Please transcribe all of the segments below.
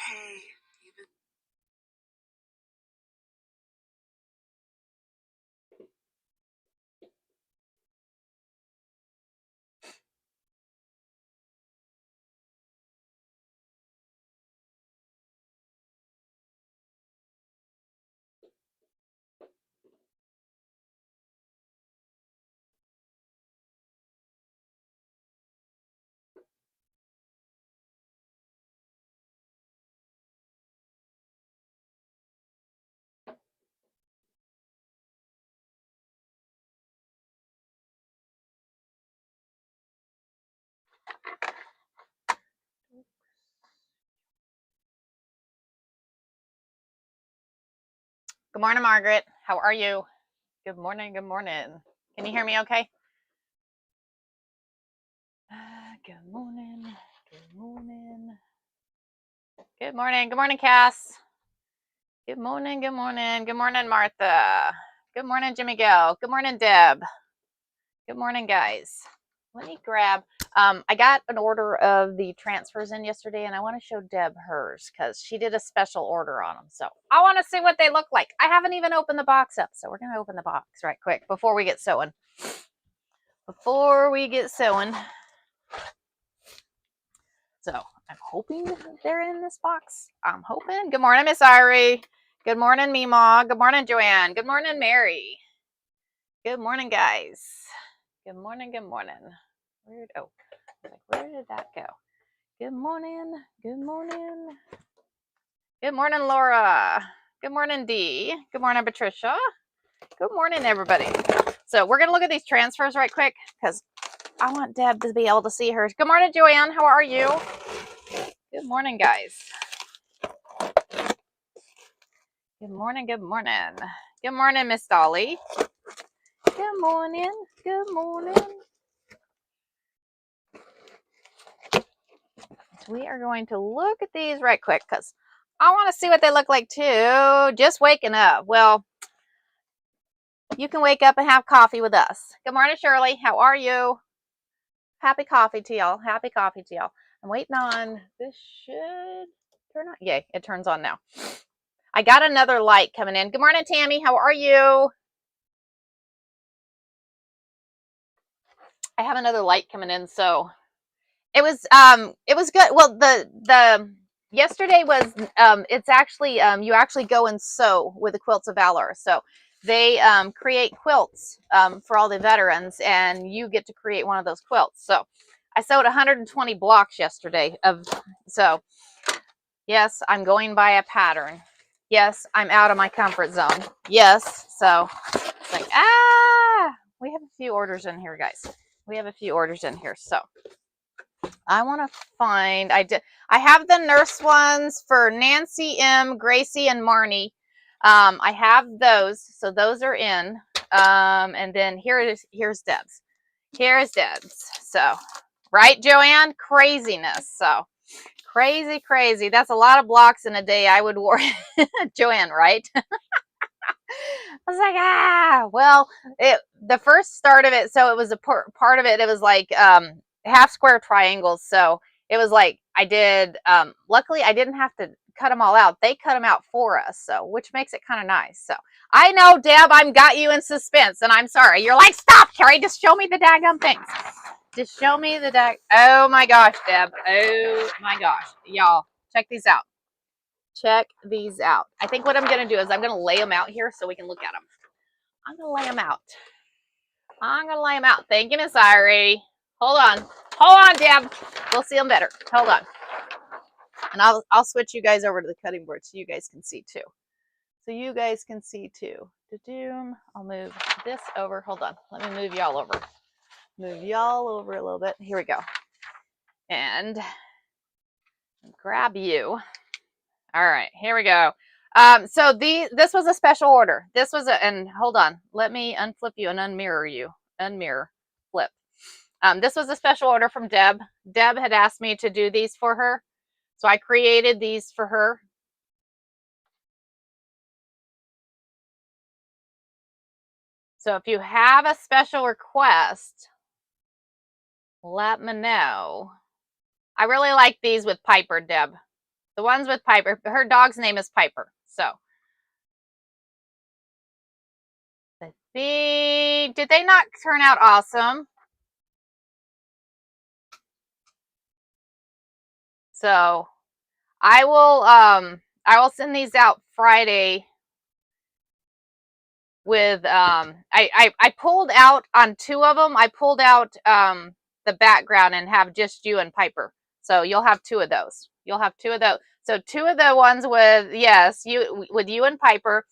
Hey, you've been Good morning, Margaret. How are you? Good morning. Good morning. Can you hear me okay? Good morning. Good morning. Good morning. Good morning, Cass. Good morning. Good morning. Good morning, Martha. Good morning, Jimmy Gill. Good morning, Deb. Good morning, guys. Let me grab. I got an order of the transfers in yesterday, and I want to show Deb hers because she did a special order on them. So I want to see what they look like. I haven't even opened the box up, so we're going to open the box right quick before we get sewing. So I'm hoping they're in this box. I'm hoping. Good morning, Miss Irie. Good morning, Meemaw. Good morning, Joanne. Good morning, Mary. Good morning, guys. Good morning. Good morning. Where did that go? Good morning. Good morning. Good morning, Laura. Good morning, Dee. Good morning, Patricia. Good morning, everybody. So we're going to look at these transfers right quick because I want Deb to be able to see hers. Good morning, Joanne. How are you? Good morning, guys. Good morning. Good morning. Good morning, Miss Dolly. Good morning. Good morning. We are going to look at these right quick because I want to see what they look like too. Just waking up. Well, you can wake up and have coffee with us. Good morning, Shirley. How are you? Happy coffee to y'all. Happy coffee to y'all. I'm waiting on this. Should turn on. Yay, it turns on now. I got another light coming in. Good morning, Tammy. How are you? I have another light coming in, so it was good. Well, the yesterday was it's actually you actually go and sew with the Quilts of Valor. So they create quilts for all the veterans, and you get to create one of those quilts. So I sewed 120 blocks yesterday so yes, I'm going by a pattern. Yes, I'm out of my comfort zone. Yes, so it's like we have a few orders in here, guys. We have a few orders in here, so I want to find. I have the nurse ones for Nancy M, Gracie, and Marnie. I have those, so those are in. And then here's Deb's. Here's Deb's. So, right, Joanne? Craziness. So crazy. That's a lot of blocks in a day. I would worry, Joanne, right? I was like, well, the first start of it, so it was a part of it, it was like half square triangles. So it was like I did, luckily I didn't have to cut them all out. They cut them out for us, so which makes it kind of nice. So I know, Deb, I've got you in suspense, and I'm sorry. You're like, stop, Carrie, just show me the daggum things. Just show me the oh my gosh, Deb. Oh my gosh. Y'all, check these out. Check these out. I think what I'm going to do is I'm going to lay them out here so we can look at them. I'm going to lay them out. Thank you, Miss Irie. Hold on, Deb. We'll see them better. Hold on. And I'll switch you guys over to the cutting board so you guys can see too. I'll move this over. Hold on. Let me move y'all over. Move y'all over a little bit. Here we go. And grab you. All right, here we go. So this was a special order. This was and hold on, let me unflip you and unmirror you. Unmirror, flip. This was a special order from Deb. Deb had asked me to do these for her, so I created these for her. So if you have a special request, let me know. I really like these with Piper, Deb. The ones with Piper. Her dog's name is Piper. So did they not turn out awesome? So I will send these out Friday with I pulled out on 2 of them. I pulled out the background and have just you and Piper. So you'll have 2 of those. You'll have 2 of those. So 2 of the ones with you and Piper,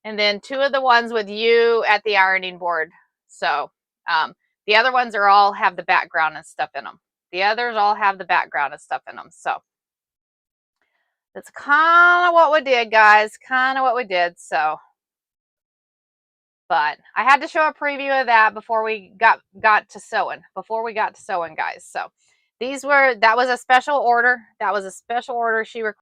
and then 2 of the ones with you at the ironing board. So the other ones are all have the background and stuff in them. The others all have the background and stuff in them. So that's kind of what we did, guys. Kind of what we did. So, but I had to show a preview of that before we got to sewing. Before we got to sewing, guys. So that was a special order. That was a special order she requested.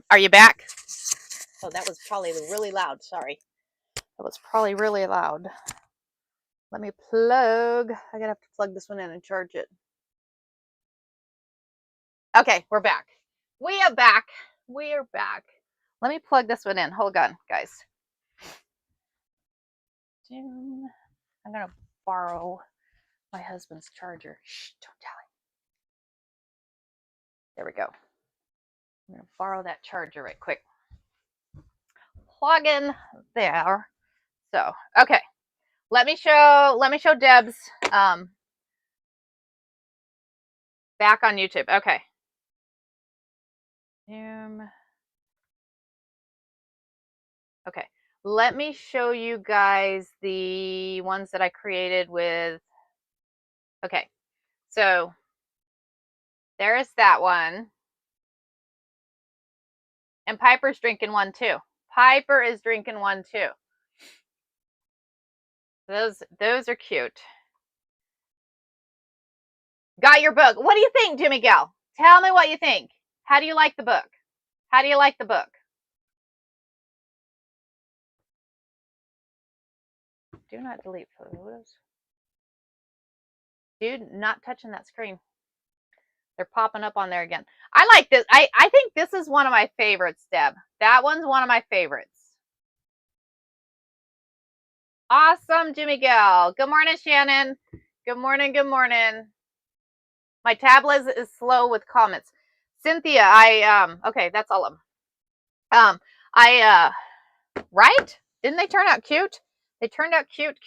Are you back? Oh, that was probably really loud. Sorry. That was probably really loud. Let me plug. I gotta have to plug this one in and charge it. Okay, we're back. We are back. We are back. Let me plug this one in. Hold on, guys. I'm gonna borrow my husband's charger. Shh, don't tell him. There we go. I'm gonna borrow that charger right quick. Plug in there. So, okay. Let me show Deb's back on YouTube. Okay. Okay. let me show you guys the ones that I created with, okay, so there's that one. And Piper's drinking one too. Piper is drinking one too. Those are cute. Got your book. What do you think, Jimmy Gal? Tell me what you think. How do you like the book? How do you like the book? Do not delete photos. Dude, not touching that screen. They're popping up on there again. I like this. I think this is one of my favorites, Deb. That one's one of my favorites. Awesome, Jimmy Gal. Good morning, Shannon. Good morning, good morning. My tablet is slow with comments. Cynthia, okay, that's all of them. Right? Didn't they turn out cute? They turned out cute.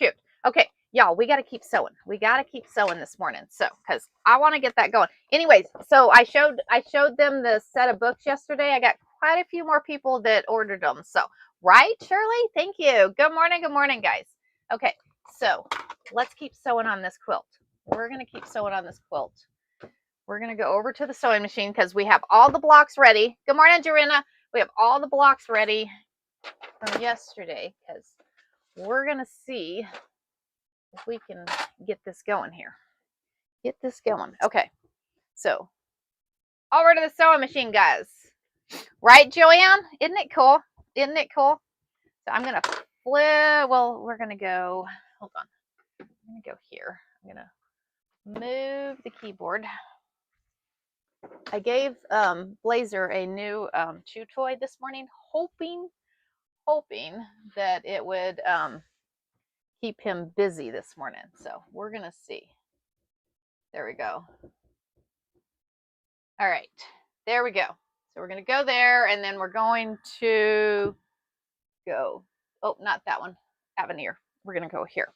Okay, y'all, we got to keep sewing. We got to keep sewing this morning. So, because I want to get that going. Anyways, so I showed them the set of books yesterday. I got quite a few more people that ordered them. So, right, Shirley? Thank you. Good morning, guys. Okay, so let's keep sewing on this quilt. We're going to keep sewing on this quilt. We're going to go over to the sewing machine because we have all the blocks ready. Good morning, Jorina. We have all the blocks ready from yesterday because we're going to see if we can get this going here. Get this going. Okay, so over to the sewing machine, guys. Right, Joanne? Isn't it cool? Isn't it cool? So I'm going to flip. Well, we're going to go. Hold on. I'm going to go here. I'm going to move the keyboard. I gave Blazer a new chew toy this morning, hoping that it would keep him busy this morning. So we're going to see. There we go. All right, there we go. So we're going to go there, and then we're going to go, oh, not that one, Avenir. We're going to go here.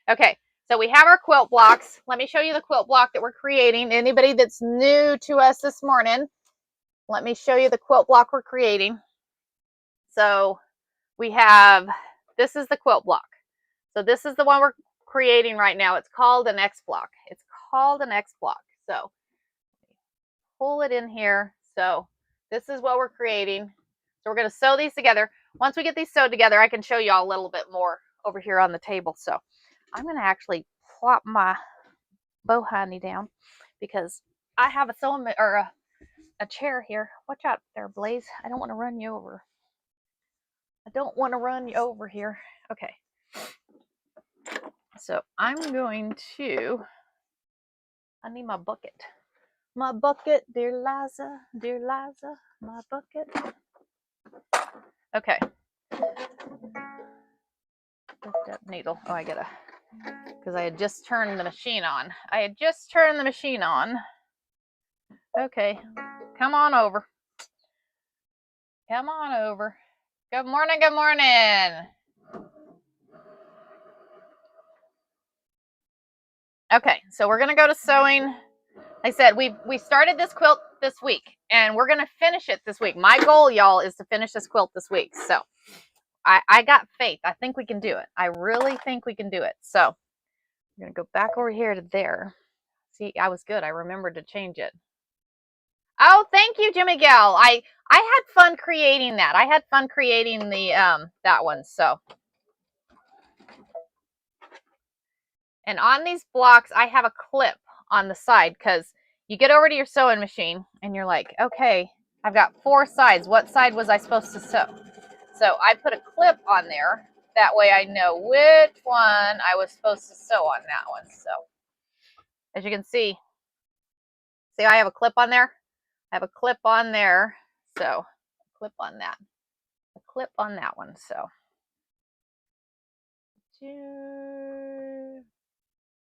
Okay, so we have our quilt blocks. Let me show you the quilt block that we're creating. Anybody that's new to us this morning, let me show you the quilt block we're creating. So we have, this is the quilt block. So this is the one we're creating right now. It's called an X block. It's called an X block. So pull it in here. So this is what we're creating. So we're going to sew these together. Once we get these sewed together, I can show you all a little bit more over here on the table. So I'm going to actually plop my bow honey down because I have a sewing or a chair here. Watch out there, Blaze. I don't want to run you over. I don't want to run you over here. Okay. So I'm going to, I need my bucket. My bucket, dear Liza, my bucket. Okay. Lift up needle. Oh, I gotta, because I had just turned the machine on. Okay. Come on over. Come on over. Good morning, good morning. Okay, so we're gonna go to sewing. Like I said, we started this quilt this week, and we're gonna finish it this week. My goal, y'all, is to finish this quilt this week. So I got faith. I think we can do it. I really think we can do it. So I'm gonna go back over here to there. See, I was good. I remembered to change it. Oh, thank you, Jimmy Gal. I had fun creating that. I had fun creating the that one. So, and on these blocks, I have a clip on the side because you get over to your sewing machine and you're like, okay, I've got 4 sides. What side was I supposed to sew? So I put a clip on there. That way I know which one I was supposed to sew on that one. So as you can see, I have a clip on there. I have a clip on there. So clip on that. A clip on that one. So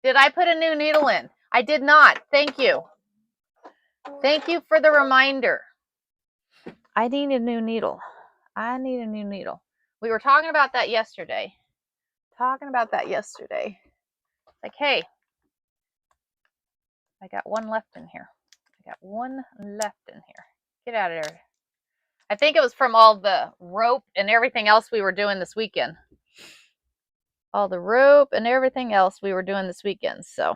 did I put a new needle in? I did not. Thank you. Thank you for the reminder. I need a new needle. We were talking about that yesterday. Like, hey, I got one left in here. Get out of there. I think it was from all the rope and everything else we were doing this weekend. All the rope and everything else we were doing this weekend. So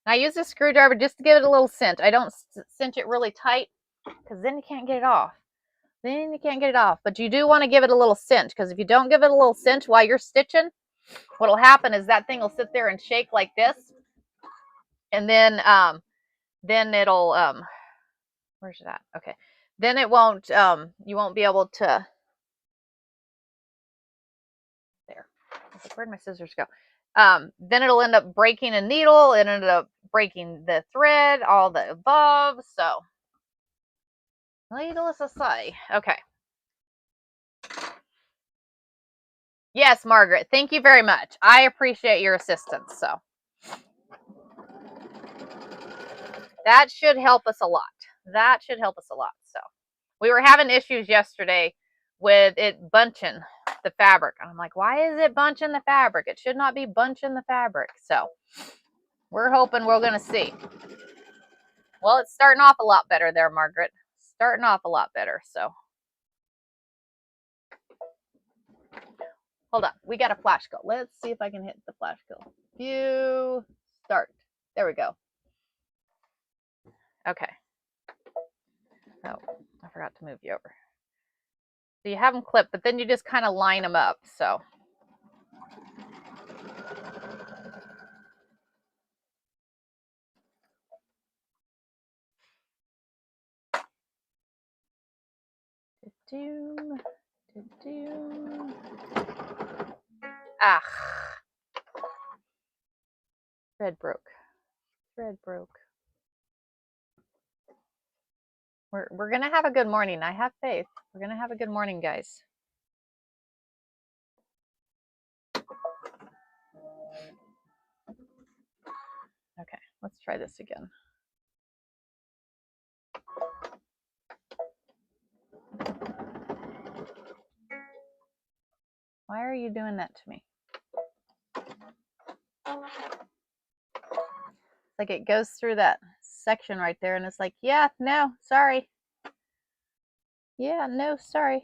I use a screwdriver just to give it a little cinch. I don't cinch it really tight because then you can't get it off. Then you can't get it off. But you do want to give it a little cinch, because if you don't give it a little cinch while you're stitching, what'll happen is that thing will sit there and shake like this, and then it'll where's that? Okay, then it won't you won't be able to. There. Where'd my scissors go? Then it'll end up breaking a needle, and ended up breaking the thread, all the above. So needless to say, okay. Yes, Margaret, thank you very much. I appreciate your assistance. So that should help us a lot. That should help us a lot. So we were having issues yesterday with it bunching the fabric. I'm like, why is it bunching the fabric? It should not be bunching the fabric. So we're hoping we're going to see. Well, it's starting off a lot better there, Margaret. Starting off a lot better. So hold on. We got a flash go. Let's see if I can hit the flash go. View, start. There we go. Okay. Oh, I forgot to move you over. So you have them clipped, but then you just kind of line them up. So ah, thread broke. Thread broke. We're gonna have a good morning. I have faith. We're gonna have a good morning, guys. Okay, let's try this again. Why are you doing that to me? Like it goes through that section right there, and it's like, yeah, no, sorry. Yeah, no, sorry.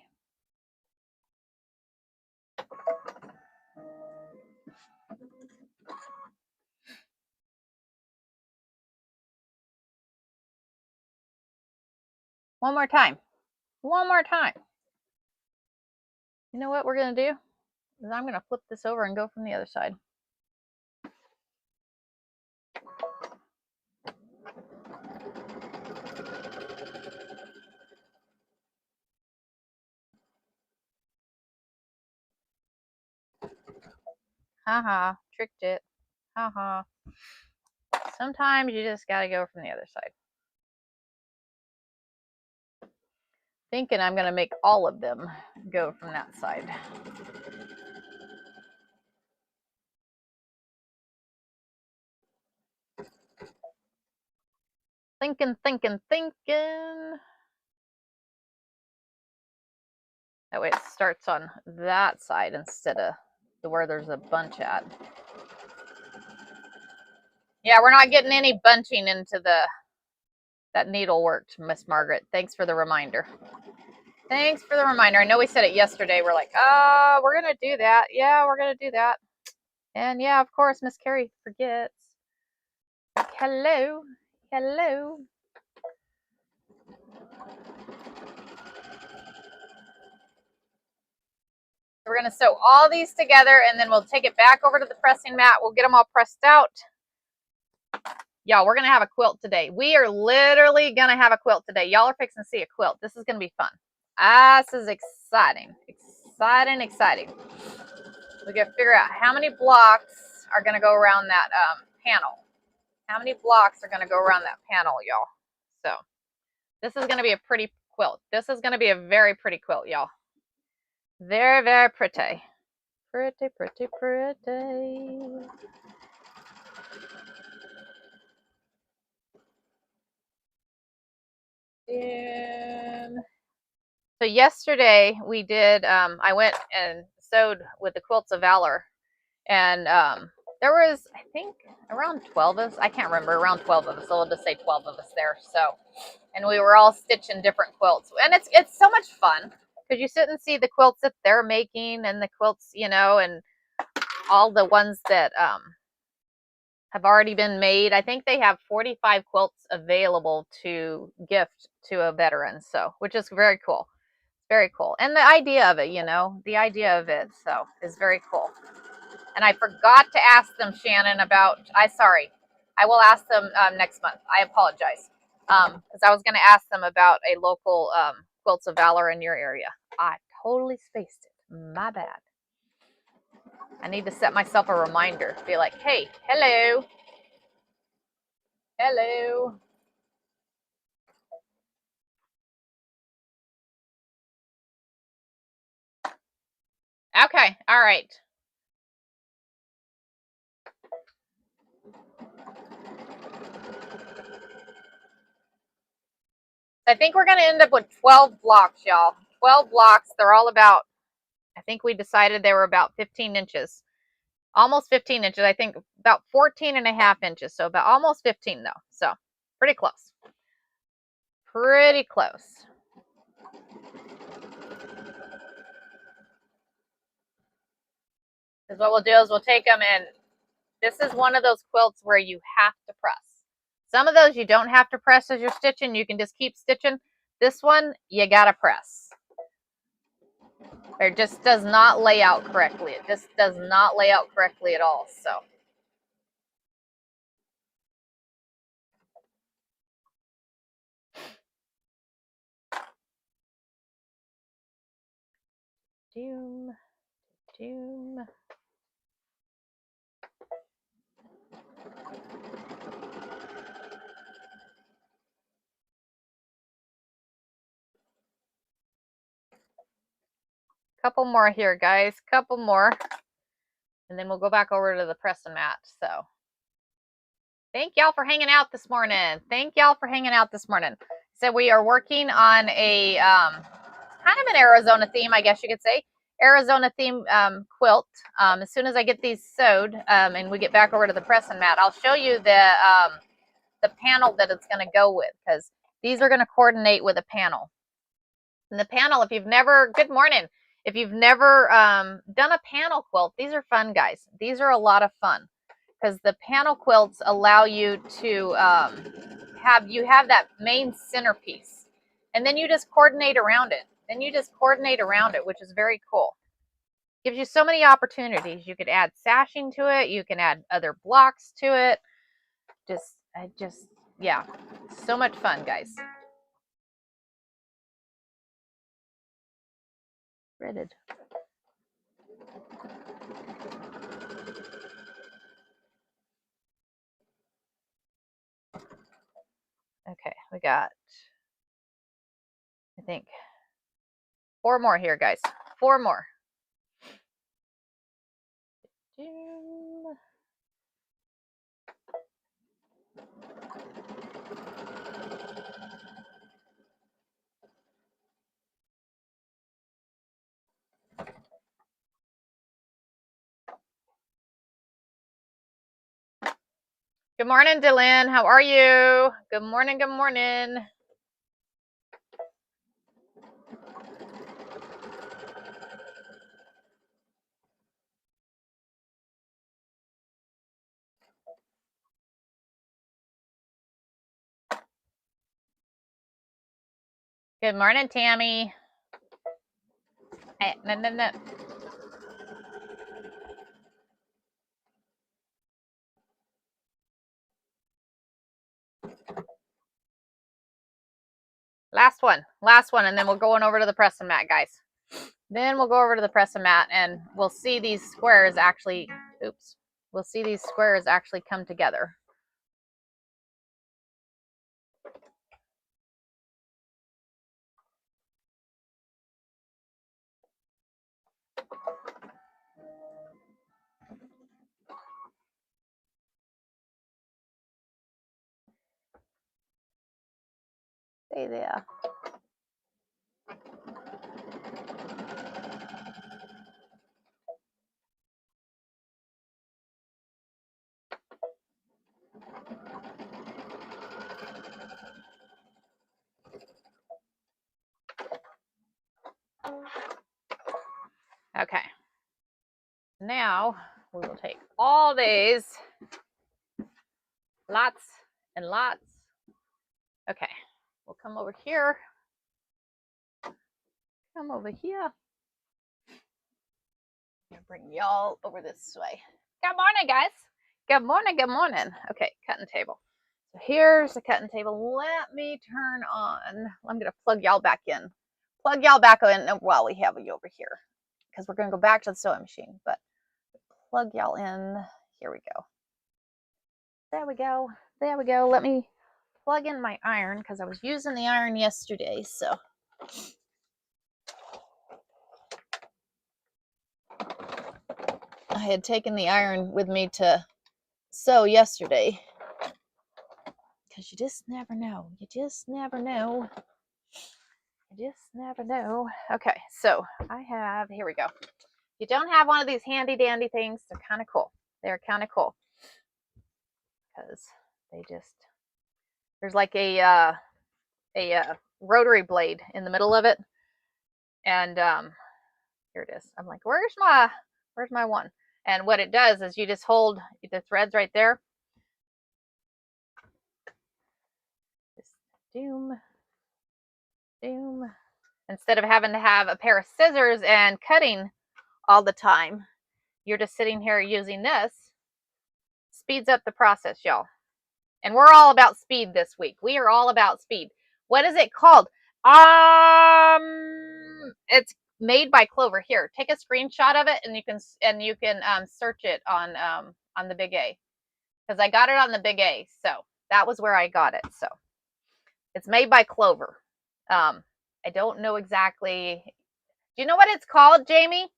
One more time. One more time. You know what we're going to do? Is I'm going to flip this over and go from the other side. Haha, tricked it. Haha. Sometimes you just got to go from the other side. Thinking I'm going to make all of them go from that side. Thinking. That way it starts on that side instead of where there's a bunch at. Yeah, we're not getting any bunching into that needle worked, Miss Margaret. Thanks for the reminder. Thanks for the reminder. I know we said it yesterday. We're like, oh, we're going to do that. Yeah, we're going to do that. And yeah, of course, Miss Carrie forgets. Hello. Hello. We're going to sew all these together, and then we'll take it back over to the pressing mat. We'll get them all pressed out. Y'all, we're going to have a quilt today. We are literally going to have a quilt today. Y'all are fixing to see a quilt. This is going to be fun. This is exciting. Exciting. We got to figure out how many blocks are going to go around that panel. How many blocks are going to go around that panel, y'all? So this is going to be a pretty quilt. This is going to be a very pretty quilt, y'all. Very, very pretty. Pretty. So yesterday we did, I went and sewed with the Quilts of Valor, and There was, I think, around 12 of us. I can't remember, around 12 of us. So we'll just say 12 of us there. So, and we were all stitching different quilts. And it's so much fun because you sit and see the quilts that they're making and the quilts, you know, and all the ones that have already been made. I think they have 45 quilts available to gift to a veteran. So, which is very cool. Very cool. And the idea of it, you know, the idea of it, so is very cool. And I forgot to ask them, Shannon, about, sorry, I will ask them next month. I apologize. Because I was going to ask them about a local Quilts of Valor in your area. I totally spaced it. My bad. I need to set myself a reminder. Be like, hey, hello. Hello. Okay, all right. I think we're going to end up with 12 blocks, y'all. 12 blocks. They're all about, I think we decided they were about 15 inches. Almost 15 inches. I think about 14 and a half inches. So about almost 15 though. So pretty close. Pretty close. Because what we'll do is we'll take them, and this is one of those quilts where you have to press. Some of those you don't have to press as you're stitching. You can just keep stitching. This one, you gotta press. It just does not lay out correctly. It just does not lay out correctly at all. So. Doom. Doom. Couple more here, guys. Couple more. And then we'll go back over to the pressing mat. So thank y'all for hanging out this morning. Thank y'all for hanging out this morning. So we are working on a kind of an Arizona theme, I guess you could say. Arizona theme quilt. As soon as I get these sewed and we get back over to the pressing mat, I'll show you the panel that it's going to go with, because these are going to coordinate with a panel. And the panel, if you've never, good morning. If you've never done a panel quilt, these are fun, guys. These are a lot of fun because the panel quilts allow you to have that main centerpiece, and then you just coordinate around it. Which is very cool. Gives you so many opportunities. You could add sashing to it. You can add other blocks to it. Yeah, so much fun, guys. Threaded. Okay, we got, I think, 4 more here, guys. 4 more. Good morning, Dylan. How are you? Good morning. Good morning. Good morning, Tammy. No. Last one, and then we'll go on over to the pressing mat, guys. Then we'll go over to the pressing mat, and we'll see these squares actually, we'll see these squares actually come together. Stay there. now we will take all these, lots and lots. Okay, we'll come over here. Come over here. I'm gonna bring y'all over this way. Good morning, guys. Good morning, good morning. Okay, cutting table. So here's the cutting table. Let me turn on, I'm gonna plug y'all back in. Plug y'all back in while we have you over here, because we're gonna go back to the sewing machine, but plug y'all in. Here we go. There we go. There we go. Let me plug in my iron because I was using the iron yesterday. So I had taken the iron with me to sew yesterday, because you just never know. You just never know. You just never know. Okay, so I have, here we go. You don't have one of these handy dandy things. They're kind of cool. They're kind of cool because they just, there's like a rotary blade in the middle of it, and here it is. I'm like, where's my one? And what it does is you just hold the threads right there. Just doom. Instead of having to have a pair of scissors and cutting all the time, you're just sitting here using this. Speeds up the process, y'all. And we're all about speed this week. We are all about speed. What is it called? It's made by Clover. Here, take a screenshot of it, and you can search it on the Big A, because I got it on the Big A. So that was where I got it. So it's made by Clover. I don't know exactly. Do you know what it's called, Jamie?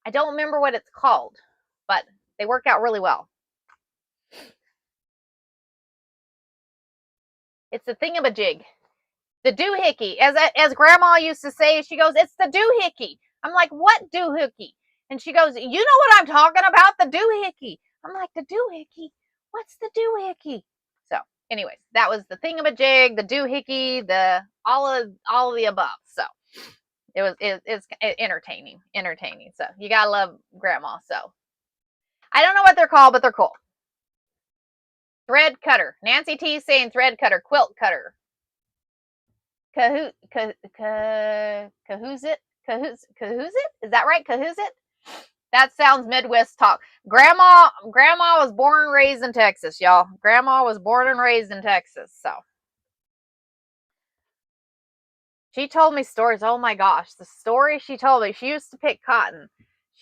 I don't remember what it's called, but they work out really well. It's the thingamajig. The doohickey. As Grandma used to say, she goes, it's the doohickey. I'm like, what doohickey? And she goes, you know what I'm talking about? The doohickey. I'm like, the doohickey? What's the doohickey? So anyways, that was the thingamajig, the doohickey, the all of the above. So it's entertaining. So you gotta love Grandma. So I don't know what they're called, but they're cool. Thread cutter. Nancy T saying thread cutter, quilt cutter. Cahoot it? Is that right? Cahoot it? That sounds Midwest talk. Grandma was born and raised in Texas, y'all. Grandma was born and raised in Texas, so. She told me stories. Oh my gosh, the story she told me. She used to pick cotton.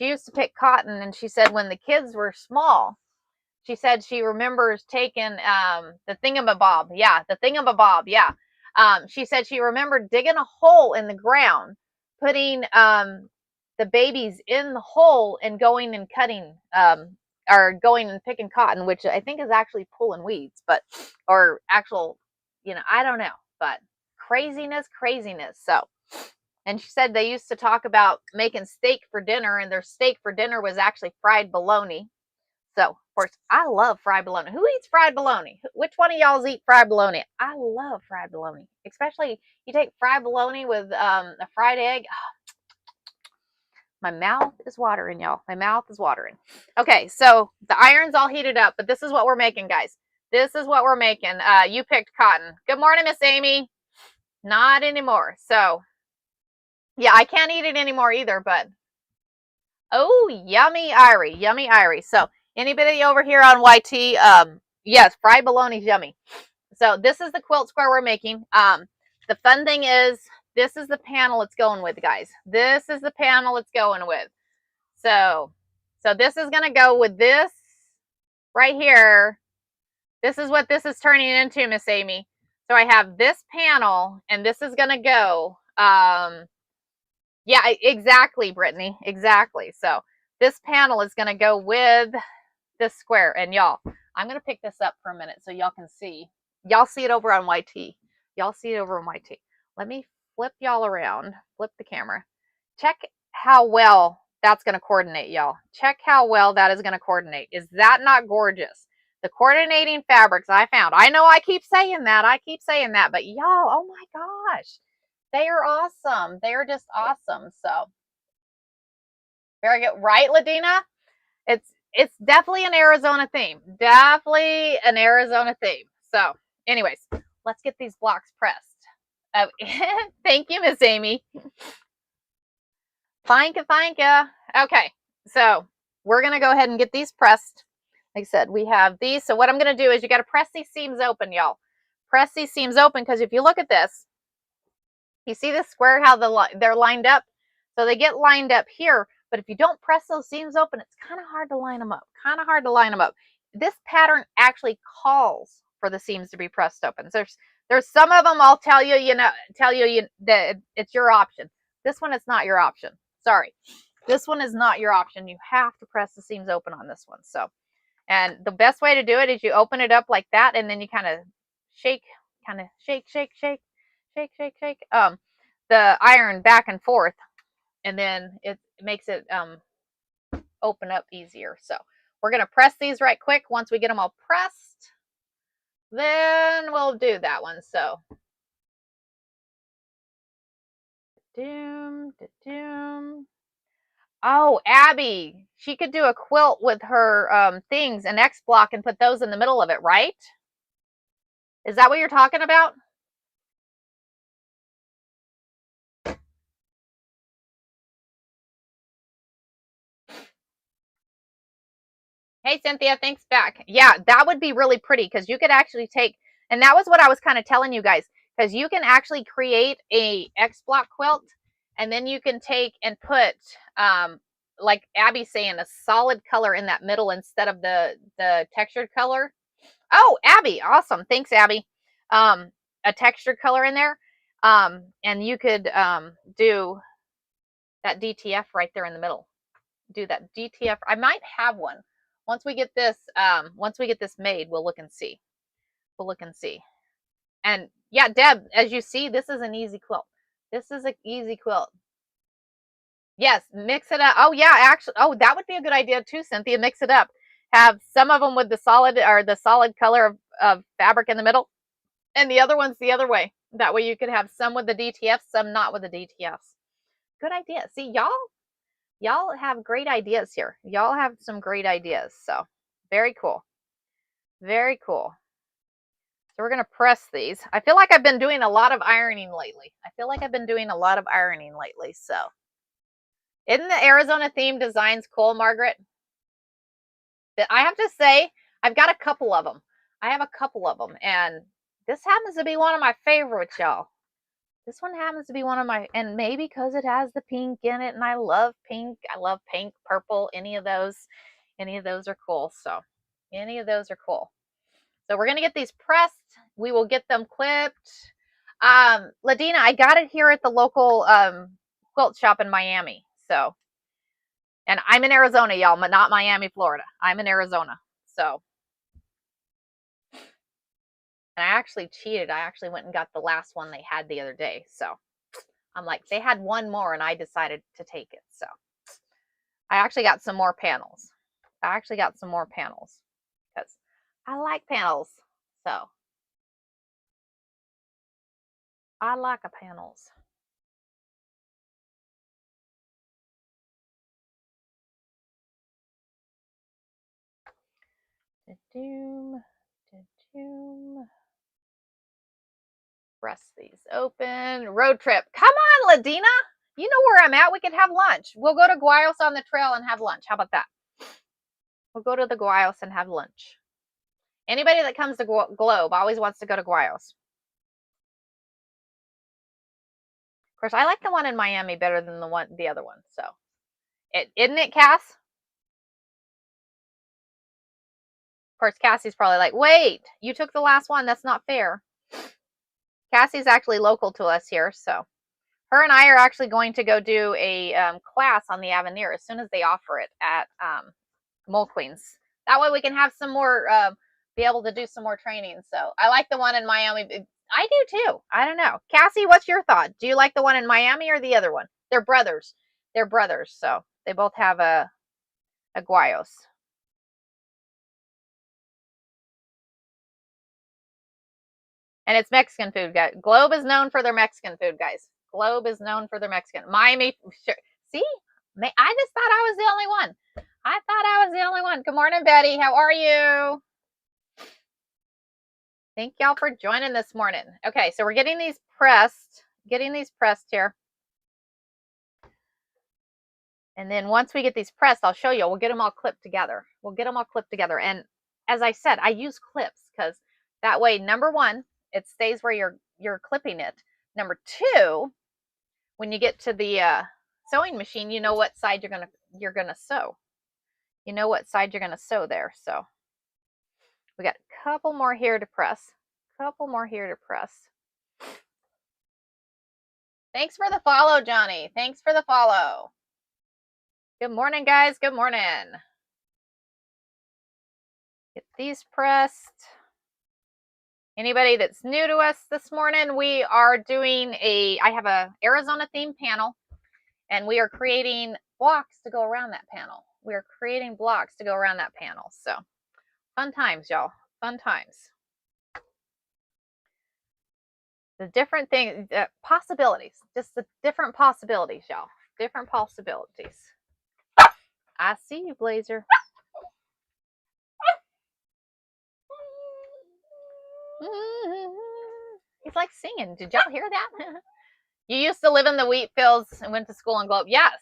And she said when the kids were small, she said she remembers taking the thingamabob. Yeah, the thingamabob. Yeah. She said she remembered digging a hole in the ground, putting the babies in the hole, and going and cutting or going and picking cotton, which I think is actually pulling weeds, but or actual, I don't know, but craziness. So, and she said they used to talk about making steak for dinner, and their steak for dinner was actually fried bologna. So, of course, I love fried bologna. Who eats fried bologna? Which one of y'all eat fried bologna? I love fried bologna, especially you take fried bologna with a fried egg. Oh, my mouth is watering, y'all. My mouth is watering. Okay, so the iron's all heated up, but this is what we're making, guys. This is what we're making. You picked cotton. Good morning, Miss Amy. Not anymore. So, yeah, I can't eat it anymore either, but oh, yummy Irie. So, anybody over here on YT? Yes, fried bologna is yummy. So this is the quilt square we're making. The fun thing is, this is the panel it's going with, guys. This is the panel it's going with. So this is going to go with this right here. This is what this is turning into, Miss Amy. So I have this panel, and this is going to go. Yeah, exactly, Brittany. Exactly. So this panel is going to go with this square. And y'all, I'm going to pick this up for a minute so y'all can see. Y'all see it over on YT. Y'all see it over on YT. Let me flip y'all around. Flip the camera. Check how well that's going to coordinate, y'all. Check how well that is going to coordinate. Is that not gorgeous? The coordinating fabrics I found. I know I keep saying that. But y'all, oh my gosh. They are awesome. They are just awesome. So, very good. Right, Ladina? It's definitely an Arizona theme. Definitely an Arizona theme. So, anyways, let's get these blocks pressed. Thank you, Miss Amy. Thank you. Okay, so we're gonna go ahead and get these pressed. Like I said, we have these. So what I'm gonna do is you got to press these seams open, y'all. Press these seams open because if you look at this, you see this square how they're lined up. So they get lined up here. But if you don't press those seams open, it's kind of hard to line them up. Kind of hard to line them up. This pattern actually calls for the seams to be pressed open. So there's some of them I'll tell you, that it's your option. This one is not your option. Sorry. This one is not your option. You have to press the seams open on this one. So, and the best way to do it is you open it up like that, and then you kind of shake, the iron back and forth, and then it makes it open up easier. So we're going to press these right quick. Once we get them all pressed, then we'll do that one. So oh, Abby, she could do a quilt with her things, an X block, and put those in the middle of it, right? Is that what you're talking about? Hey, Cynthia, thanks back. Yeah, that would be really pretty because you could actually take, and that was what I was kind of telling you guys, because you can actually create a X block quilt, and then you can take and put, like Abby's saying, a solid color in that middle instead of the textured color. Oh, Abby, awesome. Thanks, Abby. A textured color in there. And you could do that DTF right there in the middle. Do that DTF. I might have one. Once we get this made, we'll look and see. And yeah, Deb, as you see, this is an easy quilt. This is an easy quilt. Yes, mix it up. Oh yeah, actually, oh, that would be a good idea too, Cynthia. Mix it up. Have some of them with the solid color of fabric in the middle, and the other ones the other way. That way you could have some with the DTFs, some not with the DTFs. Good idea. See, y'all have great ideas here. Y'all have some great ideas. So very cool. Very cool. So we're going to press these. I feel like I've been doing a lot of ironing lately. So isn't the Arizona theme designs cool, Margaret? I have to say, I've got a couple of them. And this happens to be one of my favorites, y'all. This one happens to be one of my, and maybe because it has the pink in it, and I love pink. I love pink, purple, any of those are cool. So any of those are cool. So we're going to get these pressed. We will get them clipped. Ladina, I got it here at the local quilt shop in Miami. So, and I'm in Arizona, y'all, but not Miami, Florida. I'm in Arizona. So, and I actually cheated. I actually went and got the last one they had the other day. So I'm like, they had one more and I decided to take it. So I actually got some more panels. Because I like panels. So I like a panels. Press these open. Road trip. Come on, Ladina. You know where I'm at. We could have lunch. We'll go to Guayos on the trail and have lunch. How about that? We'll go to the Guayos and have lunch. Anybody that comes to Globe always wants to go to Guayos. Of course, I like the one in Miami better than the other one. So, isn't it, Cass? Of course, Cassie's probably like, wait, you took the last one. That's not fair. Cassie's actually local to us here, so her and I are actually going to go do a class on the Avenir as soon as they offer it at Mole Queens. That way we can have some more, be able to do some more training. So I like the one in Miami. I do too. I don't know. Cassie, what's your thought? Do you like the one in Miami or the other one? They're brothers. So they both have a Guayos. And it's Mexican food, guys. Globe is known for their Mexican food, guys. Miami, sure. See? I just thought I was the only one. I thought I was the only one. Good morning, Betty. How are you? Thank y'all for joining this morning. Okay, so we're getting these pressed here. And then once we get these pressed, I'll show you. We'll get them all clipped together. And as I said, I use clips because that way, number one, it stays where you're clipping it. Number two, when you get to the sewing machine, you know what side you're gonna sew. You know what side you're gonna sew there. So we got a couple more here to press. Thanks for the follow, Johnny. Thanks for the follow. Good morning, guys. Good morning. Get these pressed. Anybody that's new to us this morning, we are doing I have a Arizona themed panel, and we are creating blocks to go around that panel. So fun times, y'all. Fun times. The different things, possibilities, just the different possibilities, y'all. Different possibilities. I see you, Blazer. He's like singing. Did y'all hear that? You used to live in the wheat fields and went to school in Globe. Yes.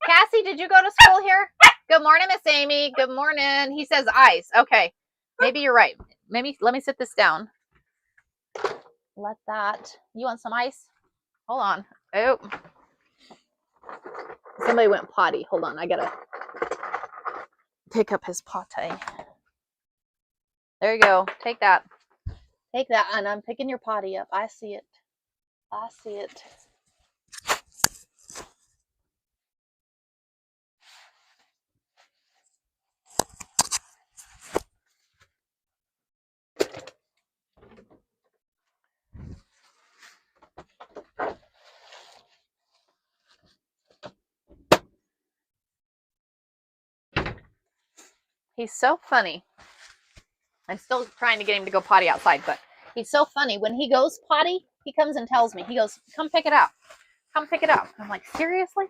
Cassie, did you go to school here? Good morning, Miss Amy. Good morning. He says ice. Okay. Maybe you're right. Maybe let me sit this down. Let that. You want some ice? Hold on. Oh. Somebody went potty. Hold on. I gotta pick up his pate. There you go. Take that. Take that. And I'm picking your potty up. I see it. He's so funny. I'm still trying to get him to go potty outside, but he's so funny. When he goes potty, he comes and tells me. He goes, come pick it up. Come pick it up. I'm like, seriously?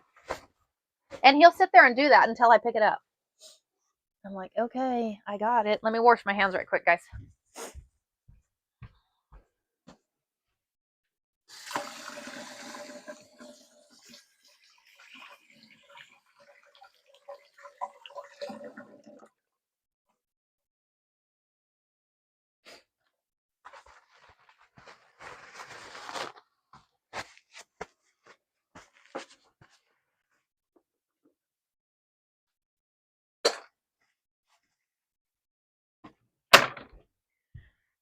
And he'll sit there and do that until I pick it up. I'm like, okay, I got it. Let me wash my hands right quick, guys.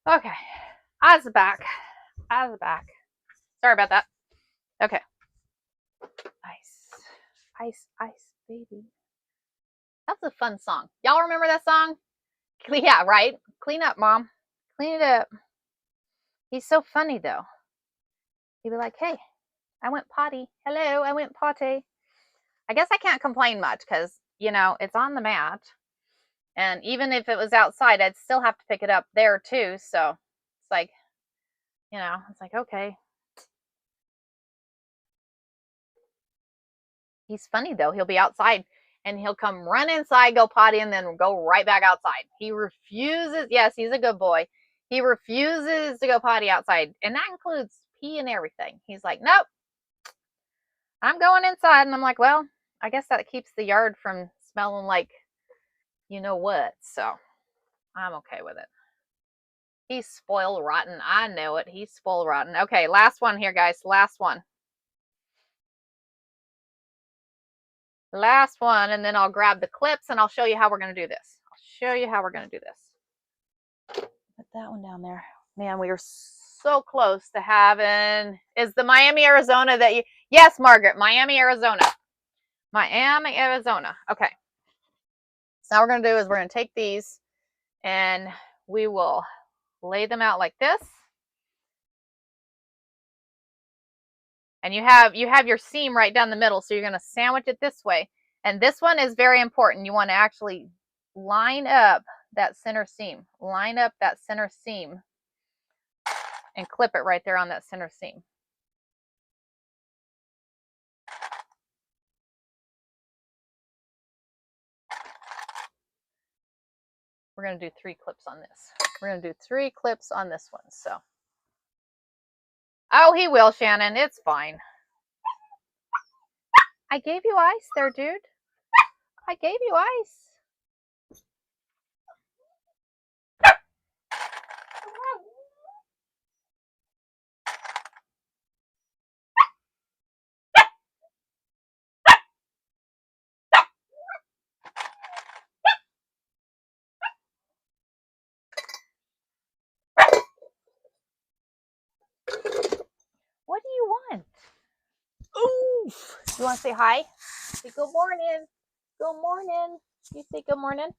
Okay, eyes are back. Sorry about that. Okay. Ice, baby. That's a fun song. Y'all remember that song? Yeah, right? Clean up, Mom. Clean it up. He's so funny, though. He'd be like, hey, I went potty. Hello, I went potty. I guess I can't complain much because, it's on the mat. And even if it was outside, I'd still have to pick it up there, too. So it's like, okay. He's funny, though. He'll be outside and he'll come run inside, go potty, and then go right back outside. He refuses. Yes, he's a good boy. He refuses to go potty outside. And that includes pee and everything. He's like, nope, I'm going inside. And I'm like, well, I guess that keeps the yard from smelling like you know what. So I'm okay with it. He's spoiled rotten. I know it. He's spoiled rotten. Okay, last one here, guys. Last one. And then I'll grab the clips and I'll show you how we're going to do this. Put that one down there. Man, we are so close to having, is the Miami, Arizona that you, yes, Margaret, Miami, Arizona. Okay. So now we're going to do is we're going to take these and we will lay them out like this. And you have your seam right down the middle, so you're going to sandwich it this way. And this one is very important. You want to actually line up that center seam. And clip it right there on that center seam. we're going to do 3 clips on this. We're going to do 3 clips on this one. So, oh, he will, Shannon. It's fine. I gave you ice there, dude. I gave you ice. What do you want? Oof. You want to say hi? Say good morning. Good morning. You say good morning.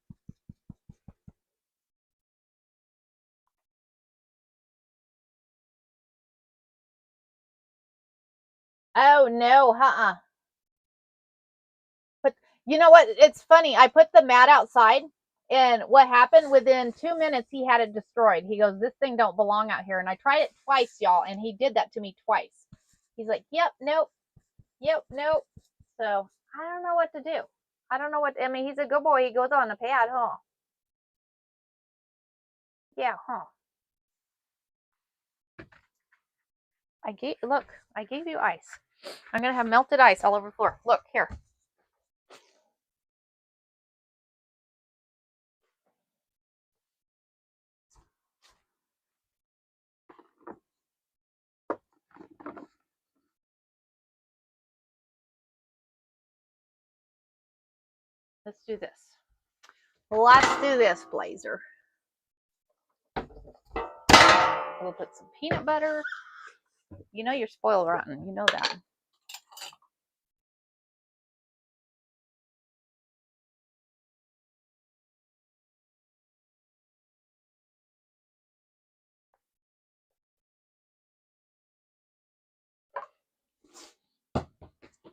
Oh no, But you know what? It's funny. I put the mat outside, and what happened within 2 minutes, he had it destroyed. He goes, "This thing don't belong out here." And I tried it twice, y'all, and he did that to me twice. He's like, "Yep, nope, yep, nope." So I don't know what to do. I don't know what. I mean, he's a good boy. He goes on the pad, huh? Yeah, huh? I gave you ice. I'm gonna have melted ice all over the floor. Look here. Let's do this. Let's do this, Blazer. We'll put some peanut butter. You know you're spoiled rotten. You know that.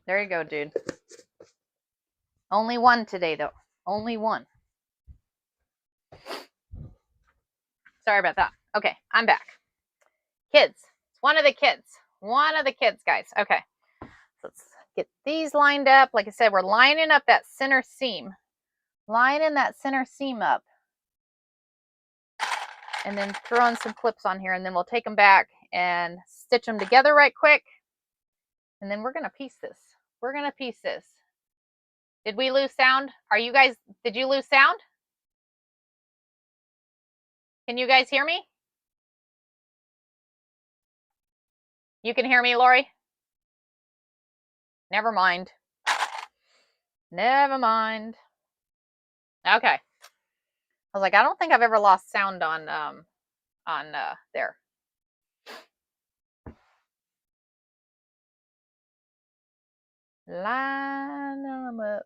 There you go, dude. Only one today, though. Only one. Sorry about that. Okay, I'm back. Kids. It's one of the kids. One of the kids, guys. Okay. Let's get these lined up. Like I said, we're lining up that center seam. Lining that center seam up. And then throwing some clips on here. And then we'll take them back and stitch them together right quick. And then we're going to piece this. We're going to piece this. Did we lose sound? Are you guys, did you lose sound? Can you guys hear me? You can hear me, Lori? Never mind. Never mind. Okay. I was like, I don't think I've ever lost sound on there. Line them up.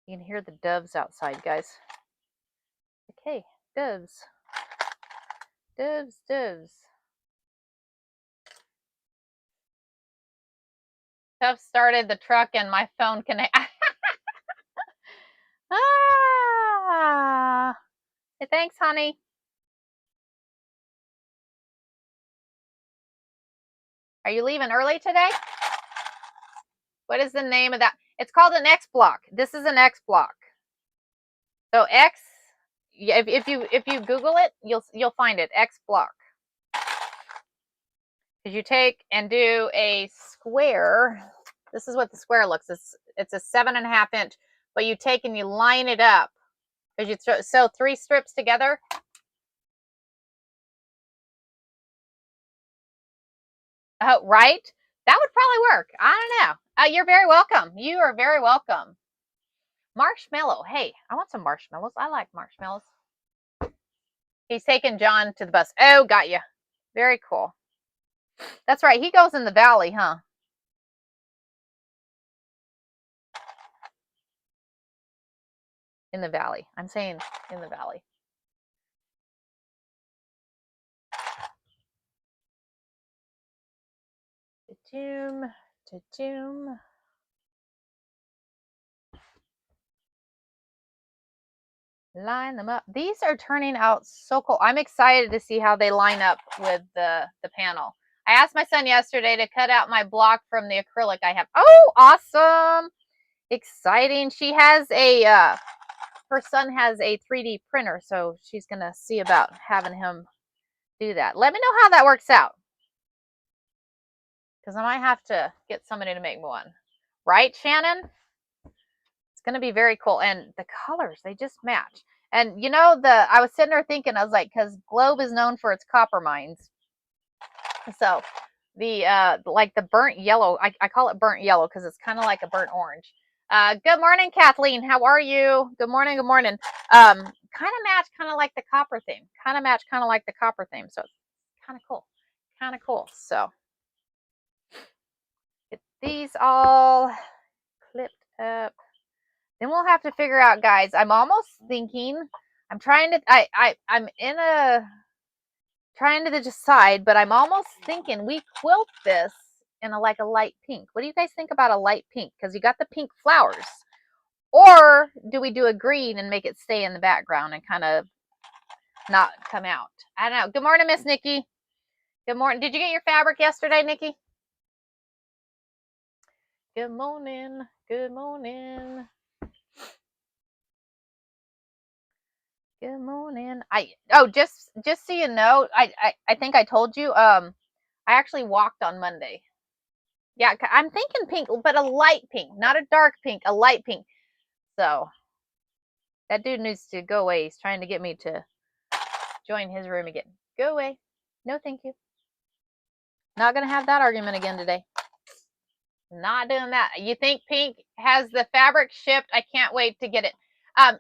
You can hear the doves outside, guys. Okay, doves. Doves, doves. Tough started the truck and my phone connect. Ah. Hey, thanks, honey. Are you leaving early today? What is the name of that? It's called an X block. This is an X block. So X, if you Google it, you'll find it. X block. Because you take and do a square. This is what the square looks. It's a 7.5 inch, but you take and you line it up. Because you sew 3 strips together. Oh, right? That would probably work. I don't know. You're very welcome. You are very welcome. Marshmallow. Hey, I want some marshmallows. I like marshmallows. He's taking John to the bus. Oh, got you. Very cool. That's right. He goes in the valley, huh? In the valley. I'm saying in the valley. Ta-doom, ta-doom. Line them up. These are turning out so cool. I'm excited to see how they line up with the panel. I asked my son yesterday to cut out my block from the acrylic I have. Oh, awesome. Exciting. She has a, her son has a 3D printer, so she's going to see about having him do that. Let me know how that works out, because I might have to get somebody to make one. Right, Shannon? It's going to be very cool. And the colors, they just match. And you know, I was sitting there thinking, I was like, because Globe is known for its copper mines. So the like the burnt yellow, I call it burnt yellow because it's kind of like a burnt orange. Good morning, Kathleen. How are you? Good morning. Good morning. Kind of match, kind of like the copper theme. Kind of match, kind of like the copper theme. So it's kind of cool. Kind of cool. So get these all clipped up. Then we'll have to figure out, guys. I'm almost thinking. I'm trying to. I'm in a trying to decide, but I'm almost thinking we quilt this in a like a light pink. What do you guys think about a light pink? Because you got the pink flowers. Or do we do a green and make it stay in the background and kind of not come out? I don't know. Good morning, Miss Nikki. Good morning. Did you get your fabric yesterday, Nikki? Good morning. Good morning. Good morning. Just so you know, I think I told you, I actually walked on Monday. Yeah, I'm thinking pink, but a light pink, not a dark pink, a light pink. So that dude needs to go away. He's trying to get me to join his room again. Go away. No, thank you. Not gonna have that argument again today. Not doing that. You think pink has the fabric shipped? I can't wait to get it.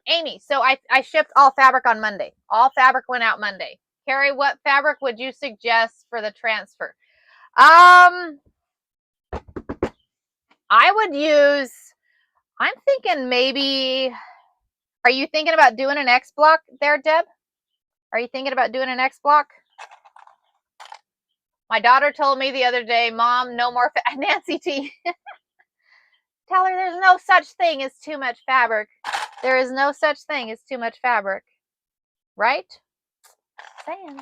Amy, so I shipped all fabric on Monday. All fabric went out Monday. Carrie, what fabric would you suggest for the transfer? I would use, I'm thinking maybe, are you thinking about doing an X block there, Deb? Are you thinking about doing an X block? My daughter told me the other day, Mom, no more, Nancy T. Tell her there's no such thing as too much fabric. There is no such thing as too much fabric. Right? Saying.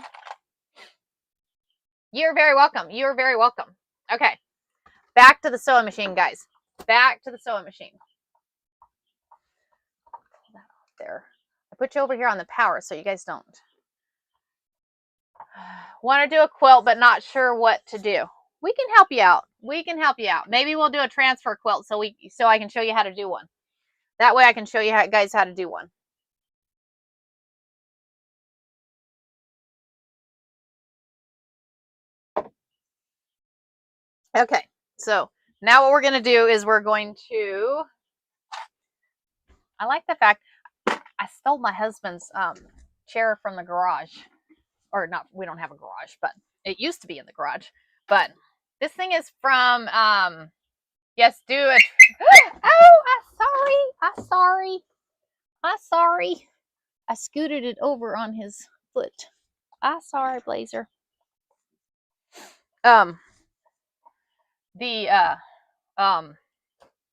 You're very welcome. You're very welcome. Okay. Back to the sewing machine, guys. Back to the sewing machine. Pull that off there. I put you over here on the power so you guys don't. Want to do a quilt but not sure what to do. We can help you out. We can help you out. Maybe we'll do a transfer quilt so I can show you how to do one. That way I can show you guys how to do one. Okay, so now what we're going to do is we're going to, I like the fact I stole my husband's chair from the garage. Or not, we don't have a garage, but it used to be in the garage. But this thing is from, yes, do it. Oh, I'm sorry. I scooted it over on his foot. I'm sorry, Blazer. Now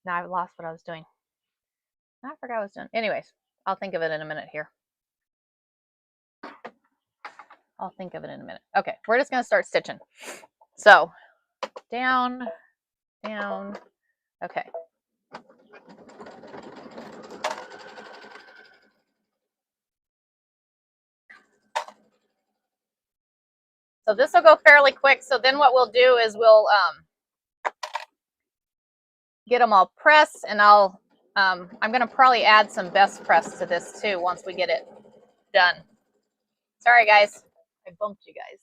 I've lost what I was doing. I forgot what I was doing. Anyways, I'll think of it in a minute here. I'll think of it in a minute. Okay, we're just going to start stitching. So, down, down. Okay. So this will go fairly quick. So then what we'll do is we'll get them all pressed, and I'm going to probably add some best press to this too once we get it done. Sorry, guys. I bumped you guys.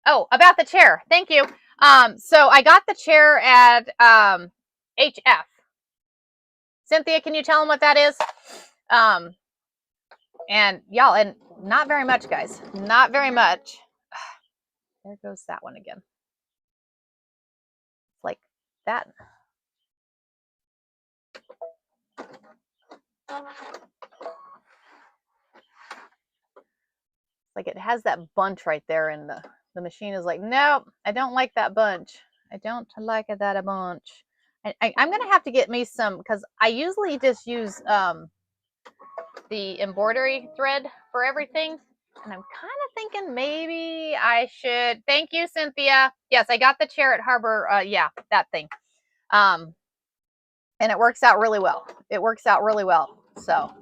Oh, about the chair. Thank you. So I got the chair at HF. Cynthia, can you tell them what that is? And y'all, and not very much, guys. Not very much. There goes that one again. Like that. Like it has that bunch right there, and the machine is like, nope, I don't like that bunch. I don't like that a bunch. I'm gonna have to get me some, because I usually just use the embroidery thread for everything, And I'm kind of thinking maybe I should, thank you, Cynthia. Yes, I got the chair at Harbor. Yeah, that thing. And it works out really well. It works out really well. So,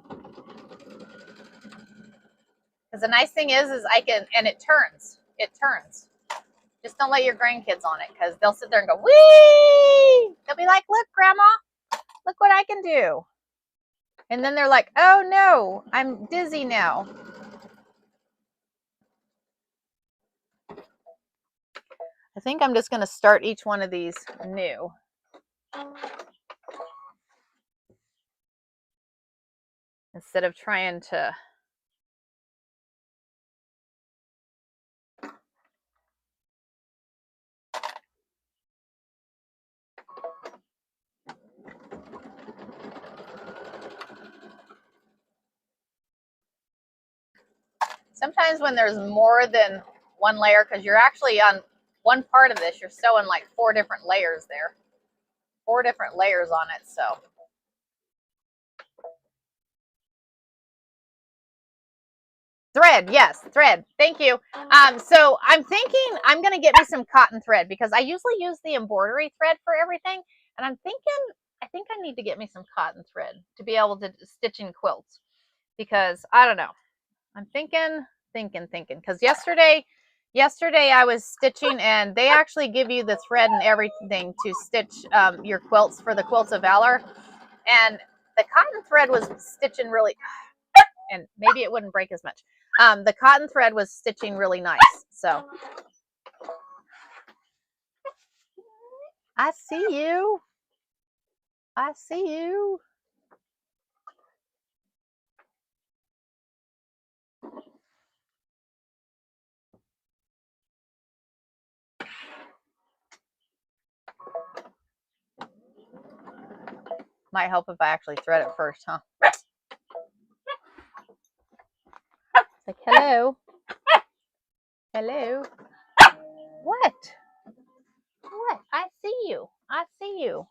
because the nice thing is I can, and it turns. It turns. Just don't let your grandkids on it because they'll sit there and go, wee! They'll be like, look, Grandma, look what I can do. And then they're like, oh no, I'm dizzy now. I think I'm just going to start each one of these new. Instead of trying to sometimes when there's more than one layer, because you're actually on one part of this, you're sewing like 4 different layers there. 4 different layers on it, so. Thread, yes, thread. Thank you. So I'm thinking I'm going to get me some cotton thread because I usually use the embroidery thread for everything. And I'm thinking, I think I need to get me some cotton thread to be able to stitch in quilts because I don't know. I'm thinking, because yesterday I was stitching and they actually give you the thread and everything to stitch your quilts for the Quilts of Valor. And the cotton thread was stitching really, and maybe it wouldn't break as much. The cotton thread was stitching really nice. So I see you. I see you. Might help if I actually thread it first, huh? Like, hello. Hello. What? What? I see you. I see you.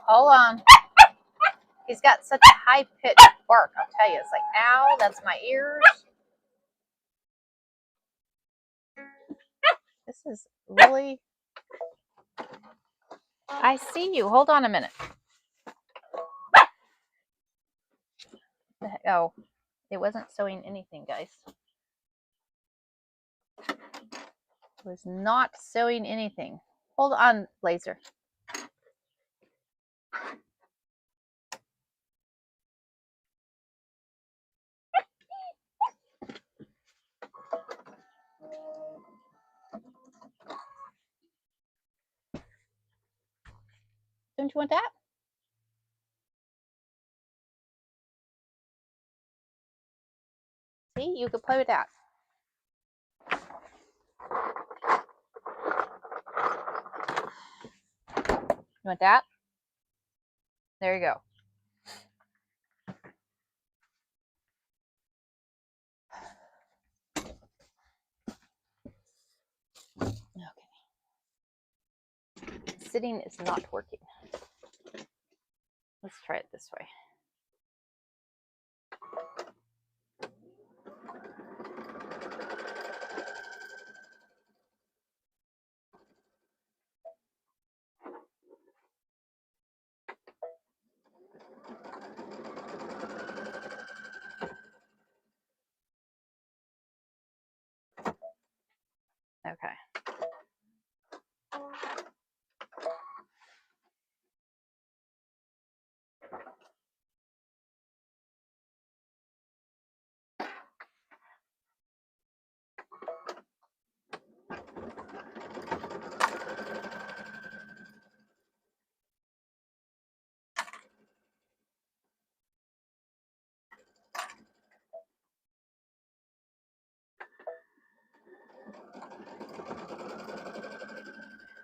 Hold on. He's got such a high-pitched bark, I'll tell you. It's like, ow, that's my ears. This is really... I see you. Hold on a minute. Oh, it wasn't sewing anything, guys. It was not sewing anything. Hold on, Blazer. Don't you want that? See, you could play with that. You want that? There you go. Okay. Sitting is not working. Let's try it this way. Okay.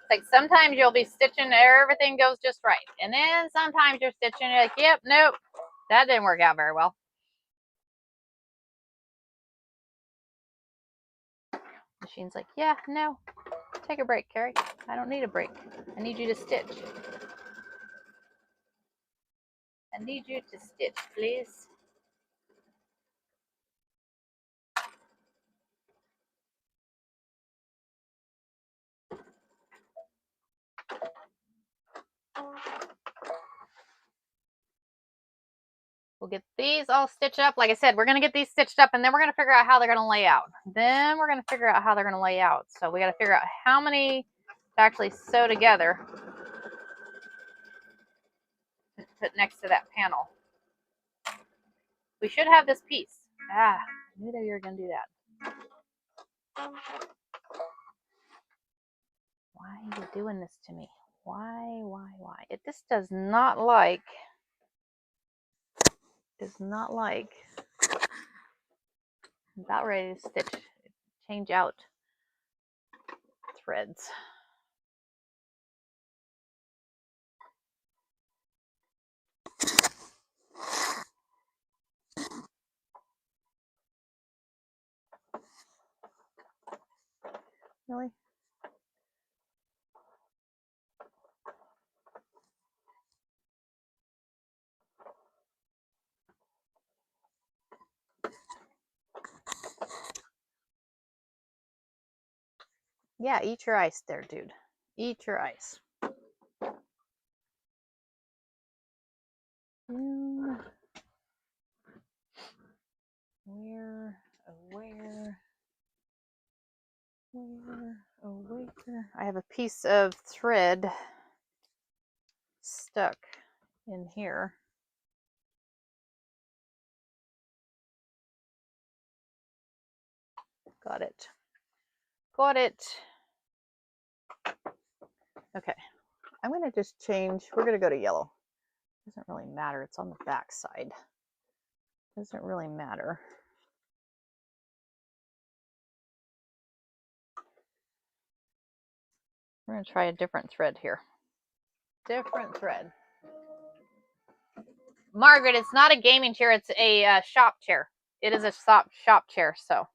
Like sometimes you'll be stitching and everything goes just right. And then sometimes you're stitching and you're like, yep, nope, that didn't work out very well. Machine's like, yeah, no, Take a break, Carrie. I don't need a break. I need you to stitch. I need you to stitch, please. We'll get these all stitched up. Like I said, we're going to get these stitched up, and then we're going to figure out how they're going to lay out. So we got to figure out how many to actually sew together, put next to that panel. We should have this piece. I knew that you were going to do that. Why are you doing this to me? Why? It just does not like. I'm about ready to stitch, change out threads. Really? Yeah, eat your ice there, dude. Eat your ice. Where? I have a piece of thread stuck in here. Got it. Okay, I'm going to just change. We're going to go to yellow. Doesn't really matter. It's on the back side. Doesn't really matter. We're going to try a different thread here. Different thread. Margaret, it's not a gaming chair. It's a shop chair. It is a shop chair, so.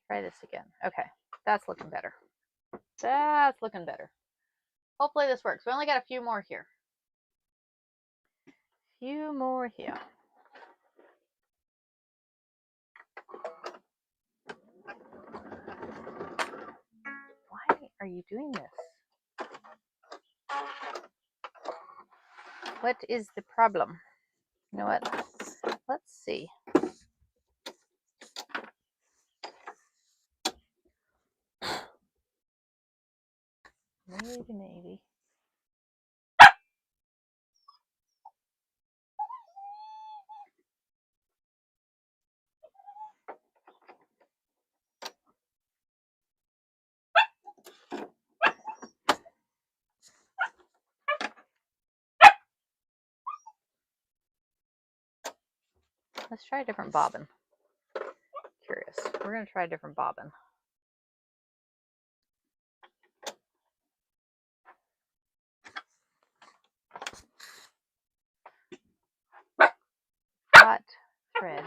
Try this again. Okay, that's looking better. That's looking better. Hopefully this works. We only got a few more here. Why are you doing this? What is the problem? You know what? Let's see. Maybe. Let's try a different bobbin. Curious. We're going to try a different bobbin. Hot thread.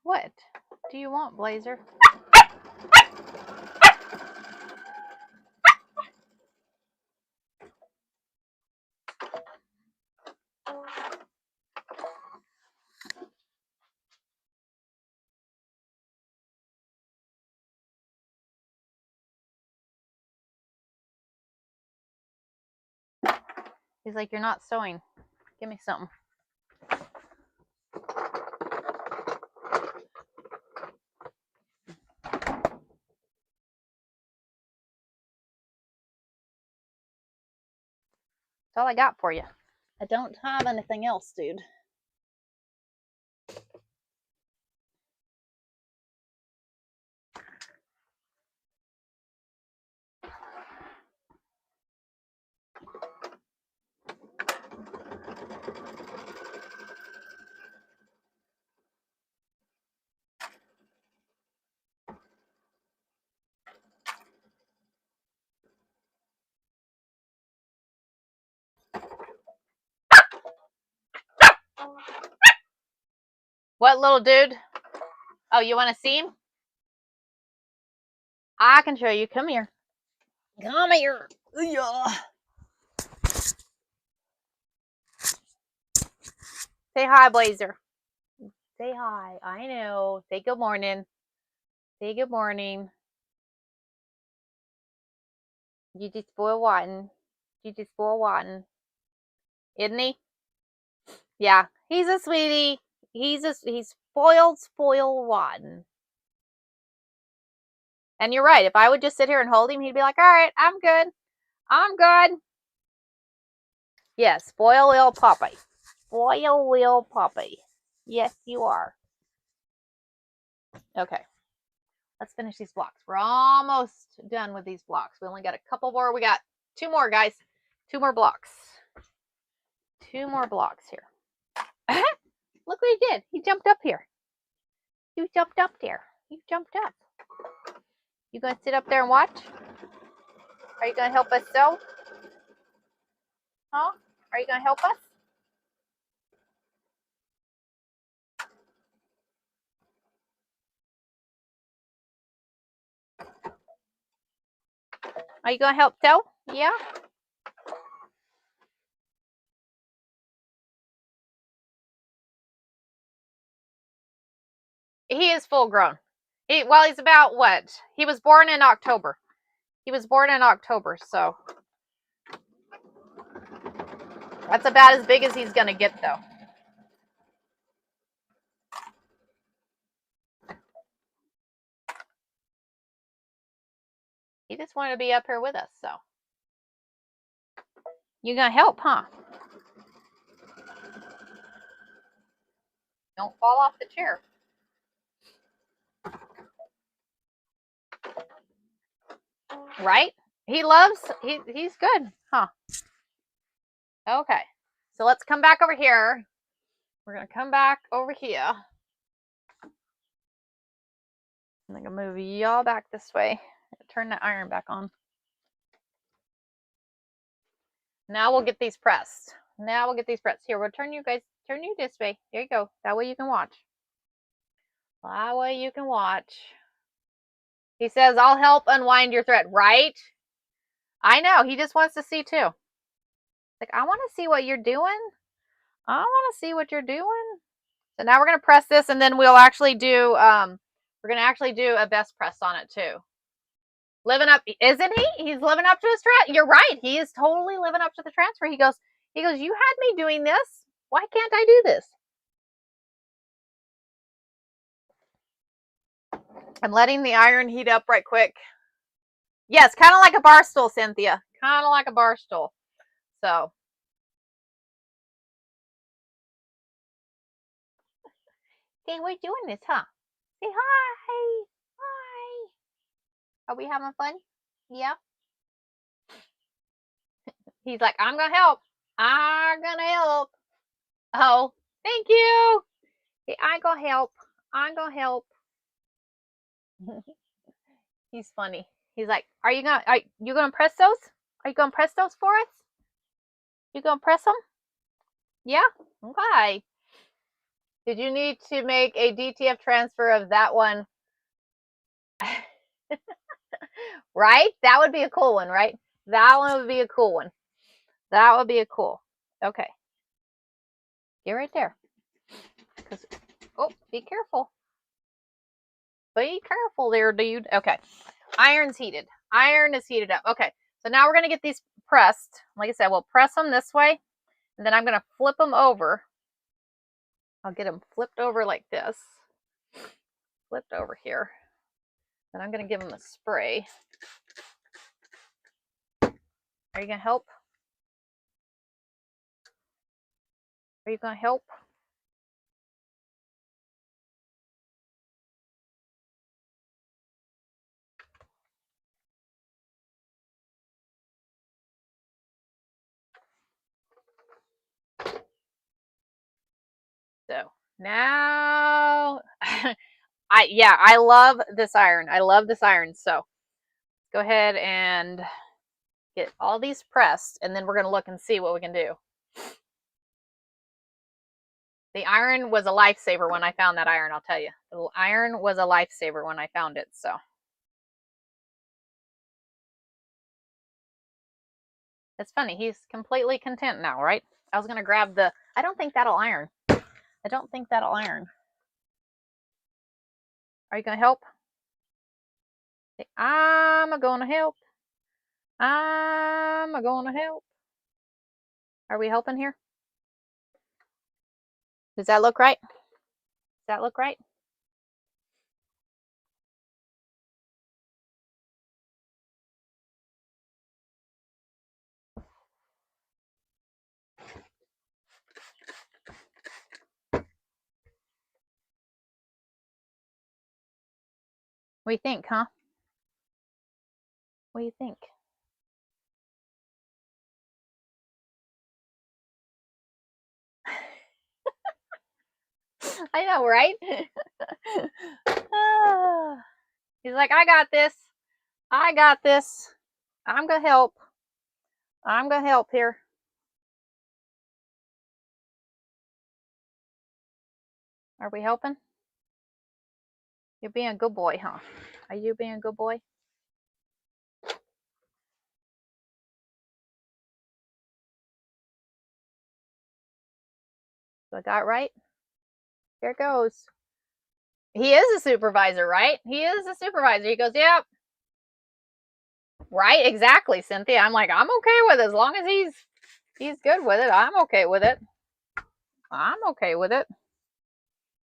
What do you want, Blazer? He's like, you're not sewing. Give me something. all I got for you. I don't have anything else, dude. What little dude? Oh, you want to see him? I can show you. Come here. Come here. Yeah. Say hi, Blazer. Say hi. I know. Say good morning. Say good morning. You just spoil rotten. You just spoil rotten. Isn't he? Yeah. He's a sweetie. He's spoiled rotten. And you're right. If I would just sit here and hold him, he'd be like, all right, I'm good. I'm good. Yes, spoil little puppy. Spoil little puppy. Yes, you are. Okay. Let's finish these blocks. We're almost done with these blocks. We only got a couple more. We got 2 more, guys. 2 more blocks. 2 more blocks here. Look what he did. He jumped up here. You jumped up there. You jumped up. You gonna sit up there and watch? Are you gonna help us sew? Huh? Are you gonna help us? Are you gonna help sew? Yeah. He is full grown. He's about what? He was born in October. So that's about as big as he's gonna get, though. He just wanted to be up here with us, so. You gonna help, huh? Don't fall off the chair. Right? He's good, huh? Okay. So let's come back over here. We're gonna come back over here. I'm gonna move y'all back this way. Turn the iron back on. Now we'll get these pressed. Here, we'll turn you this way. There you go. That way you can watch. He says, I'll help unwind your thread. Right? I know. He just wants to see too. Like, I want to see what you're doing. So now we're going to press this, and then we'll actually do, we're going to actually do a best press on it too. Living up, isn't he? He's living up to his transfer. You're right. He is totally living up to the transfer. He goes, you had me doing this. Why can't I do this? I'm letting the iron heat up right quick. Yes, kind of like a bar stool, Cynthia. Kind of like a bar stool. So. See, we're doing this, huh? Say hi. Hi. Are we having fun? Yeah. He's like, I'm going to help. Oh, thank you. Hey, I'm going to help. He's funny. He's like, are you going to press those? Are you going to press those for us? You going to press them? Yeah? Okay. Did you need to make a DTF transfer of that one? Right? That would be a cool one, right? That one would be a cool one. That would be a cool. Okay. Get right there. Oh, be careful. Be careful there, dude. Okay. Iron's heated. Iron is heated up. Okay. So now we're going to get these pressed. Like I said, we'll press them this way, and then I'm going to flip them over. I'll get them flipped over like this. Flipped over here. Then I'm going to give them a spray. Are you going to help? Are you going to help? So now, I love this iron. I love this iron. So go ahead and get all these pressed, and then we're going to look and see what we can do. The iron was a lifesaver when I found that iron, I'll tell you. The iron was a lifesaver when I found it, so. It's funny, he's completely content now, right? I was going to grab the, I don't think that'll iron. I don't think that'll iron. Are you going to help? I'm going to help. I'm going to help. Are we helping here? Does that look right? Does that look right? What do you think, huh? What do you think? I know, right? He's like, I got this. I got this. I'm going to help. I'm going to help here. Are we helping? You're being a good boy, huh? Are you being a good boy? So I got it right? There it goes. He is a supervisor, right? He is a supervisor. He goes, yep. Right, exactly, Cynthia. I'm like, I'm okay with it as long as he's good with it. I'm okay with it. I'm okay with it.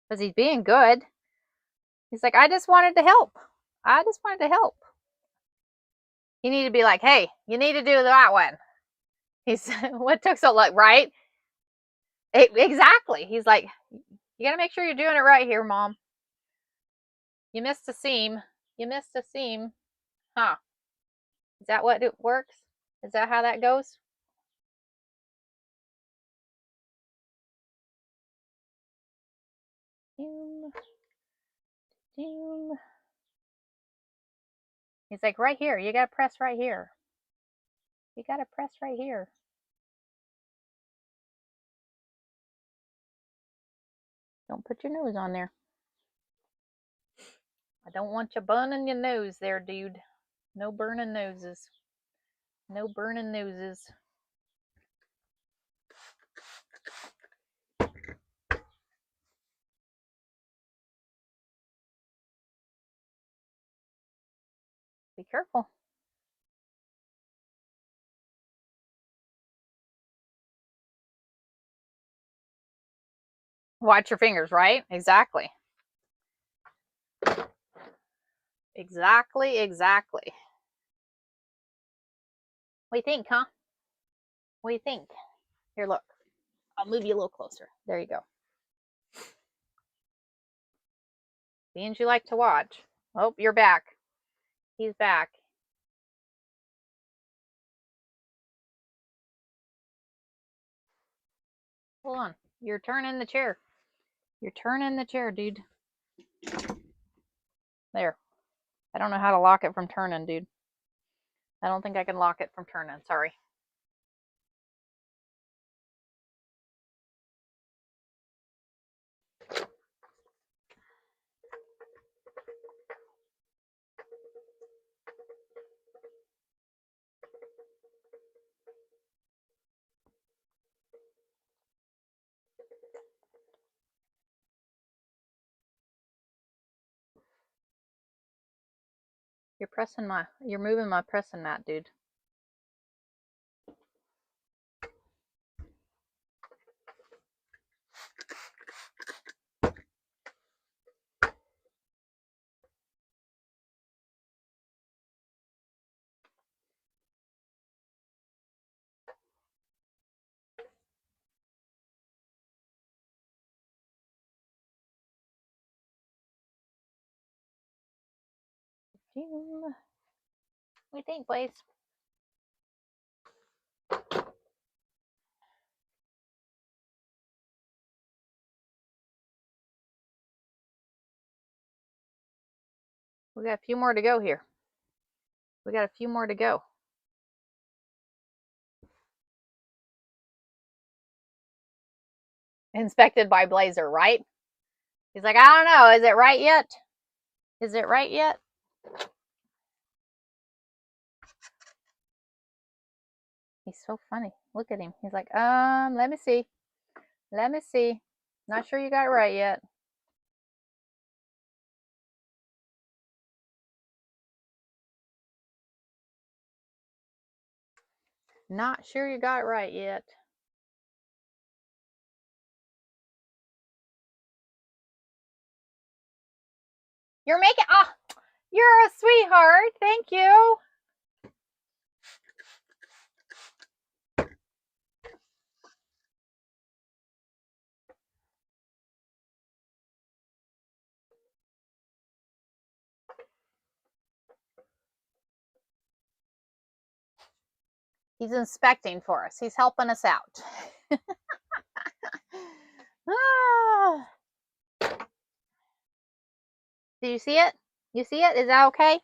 Because he's being good. He's like, I just wanted to help. I just wanted to help. You need to be like, hey, you need to do that one. He's what took so long, right? Exactly. He's like, you got to make sure you're doing it right here, Mom. You missed a seam. You missed a seam. Huh. Is that what it works? Is that how that goes? He's like, right here. You got to press right here. You got to press right here. Don't put your nose on there. I don't want you burning your nose there, dude. No burning noses. No burning noses. Be careful. Watch your fingers, right? Exactly. Exactly, exactly. What do you think, huh? What do you think? Here, look. I'll move you a little closer. There you go. Beans you like to watch. Oh, you're back. He's back. Hold on. You're turning the chair. You're turning the chair, dude. There. I don't know how to lock it from turning, dude. I don't think I can lock it from turning. Sorry. You're moving my pressing mat, dude. What do you think, Blaze? We got a few more to go here. We got a few more to go. Inspected by Blazer, right? He's like, I don't know. Is it right yet? Is it right yet? He's so funny. Look at him. He's like, let me see. Let me see. Not sure you got it right yet. Not sure you got it right yet. You're making, you're a sweetheart. Thank you. He's inspecting for us. He's helping us out. Do you see it? You see it? Is that okay?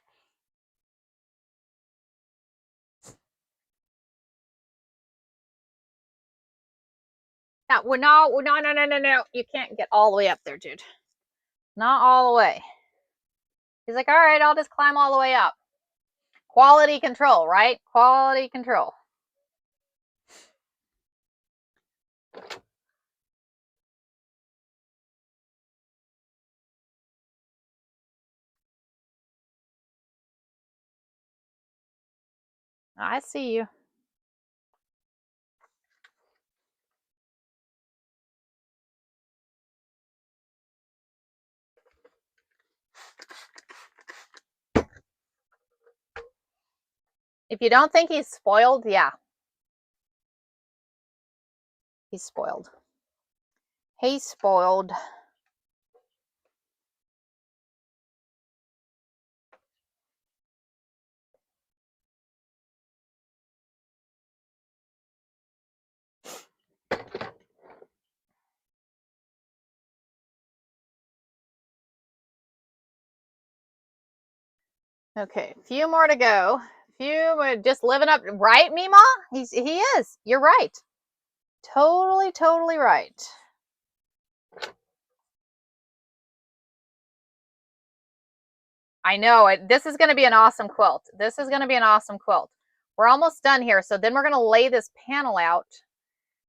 No. You can't get all the way up there, dude. Not all the way. He's like, all right, I'll just climb all the way up. Quality control, right? Quality control. I see you. If you don't think he's spoiled, yeah. He's spoiled. He's spoiled. Okay, a few more to go. Few just living up, right, Mima? He is. You're right. Totally right. I know. This is going to be an awesome quilt. This is going to be an awesome quilt. We're almost done here. So then we're going to lay this panel out.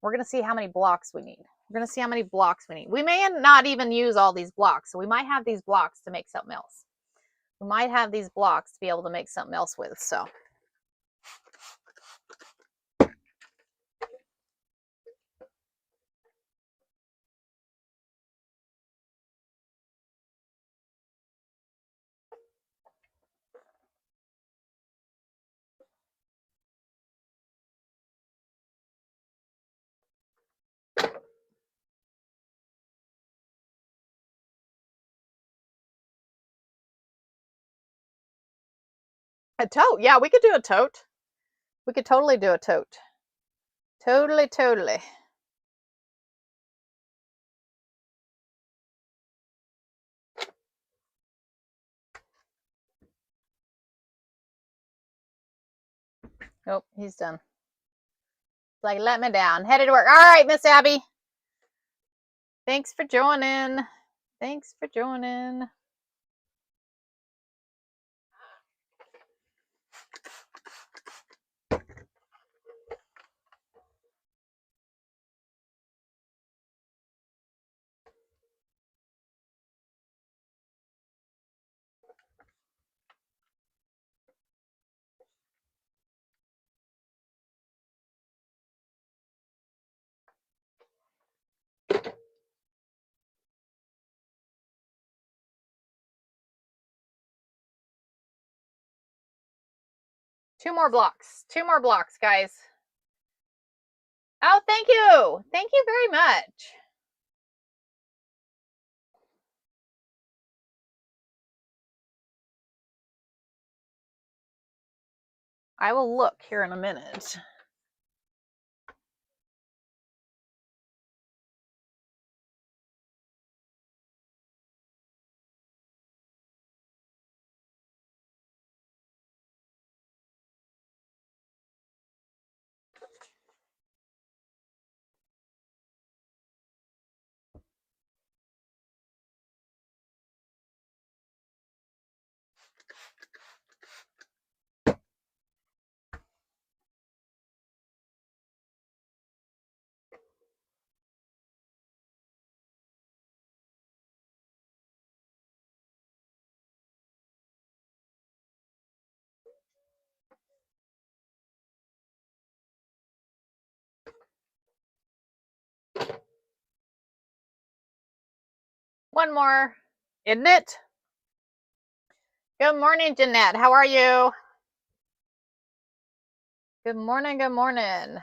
We're going to see how many blocks we need. We're going to see how many blocks we need. We may not even use all these blocks. So we might have these blocks to make something else. We might have these blocks to be able to make something else with. So. A tote. Yeah, we could do a tote. We could totally do a tote. Totally. Nope, he's done. Like, let me down. Headed to work. All right, Miss Abby. Thanks for joining. Thanks for joining. Two more blocks, guys. Oh, thank you. Thank you very much. I will look here in a minute. One more, isn't it? Good morning, Jeanette. How are you? Good morning. Good morning.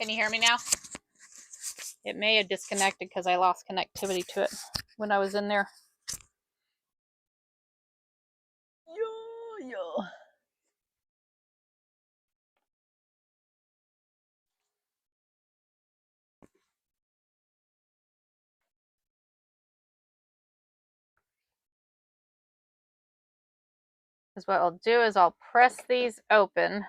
Can you hear me now? It may have disconnected because I lost connectivity to it when I was in there. Yo. Because what I'll do is I'll press these open.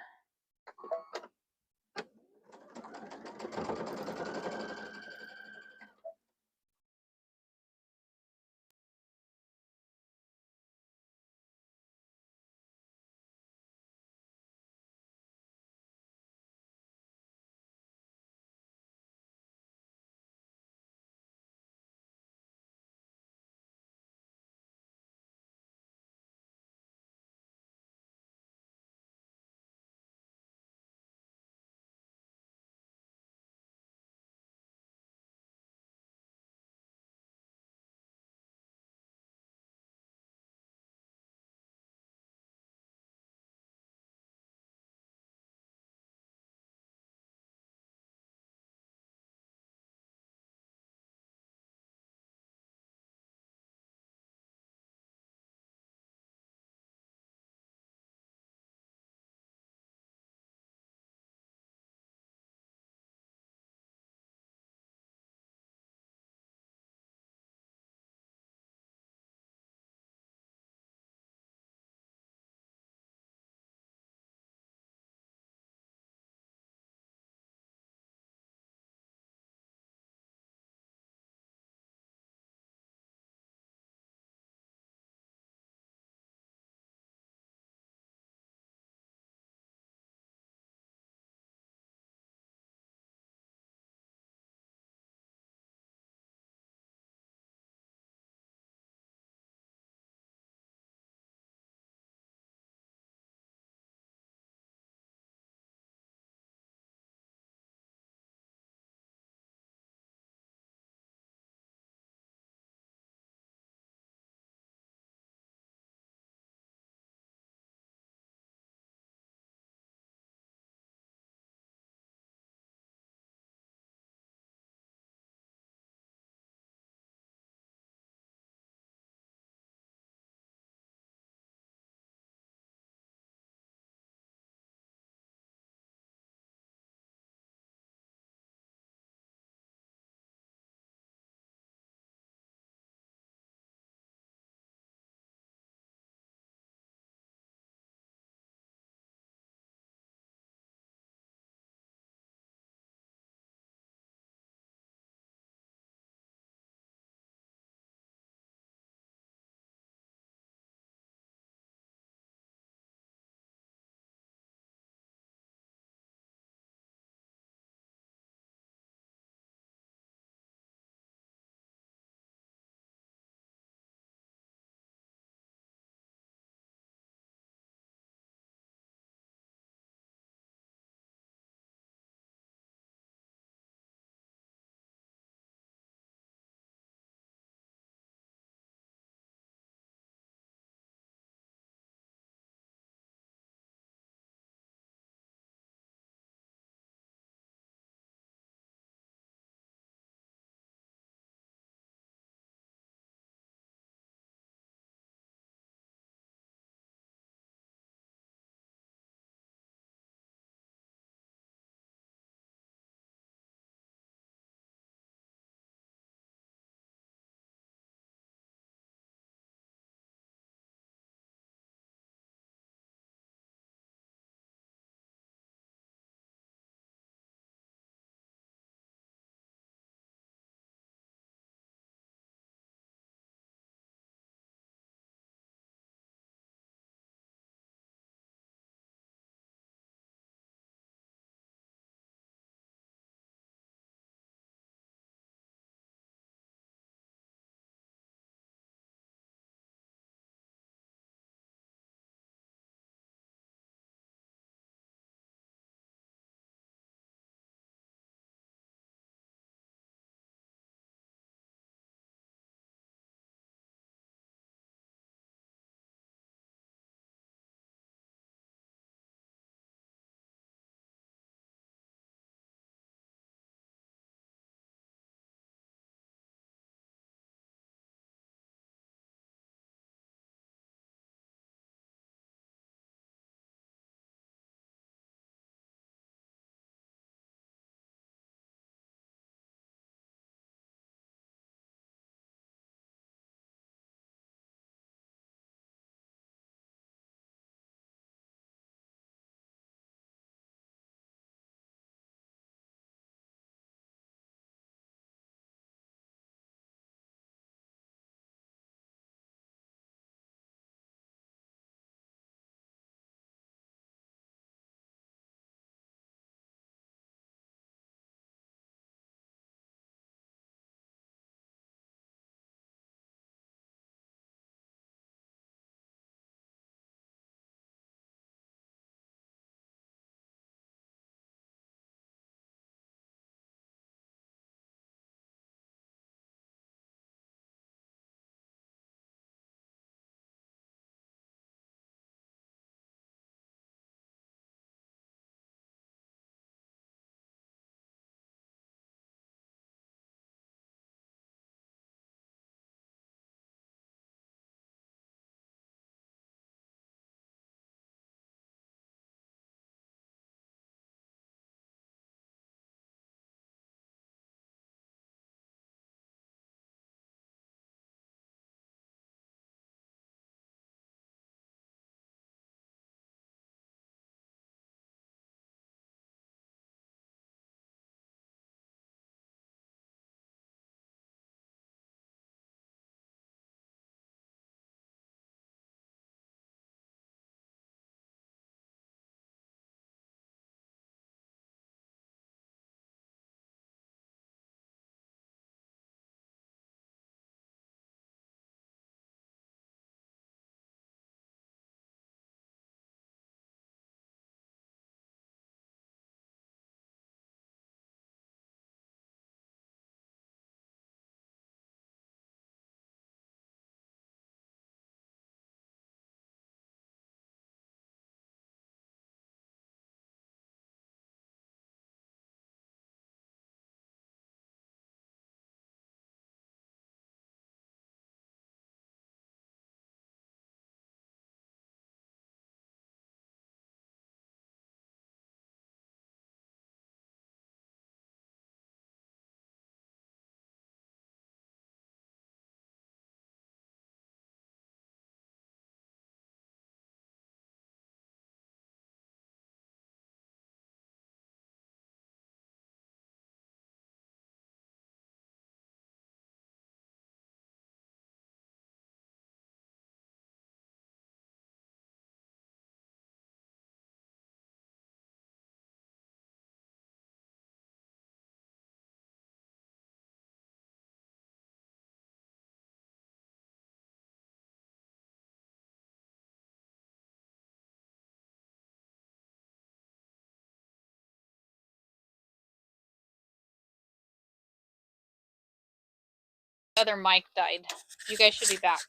Other mic died. You guys should be back.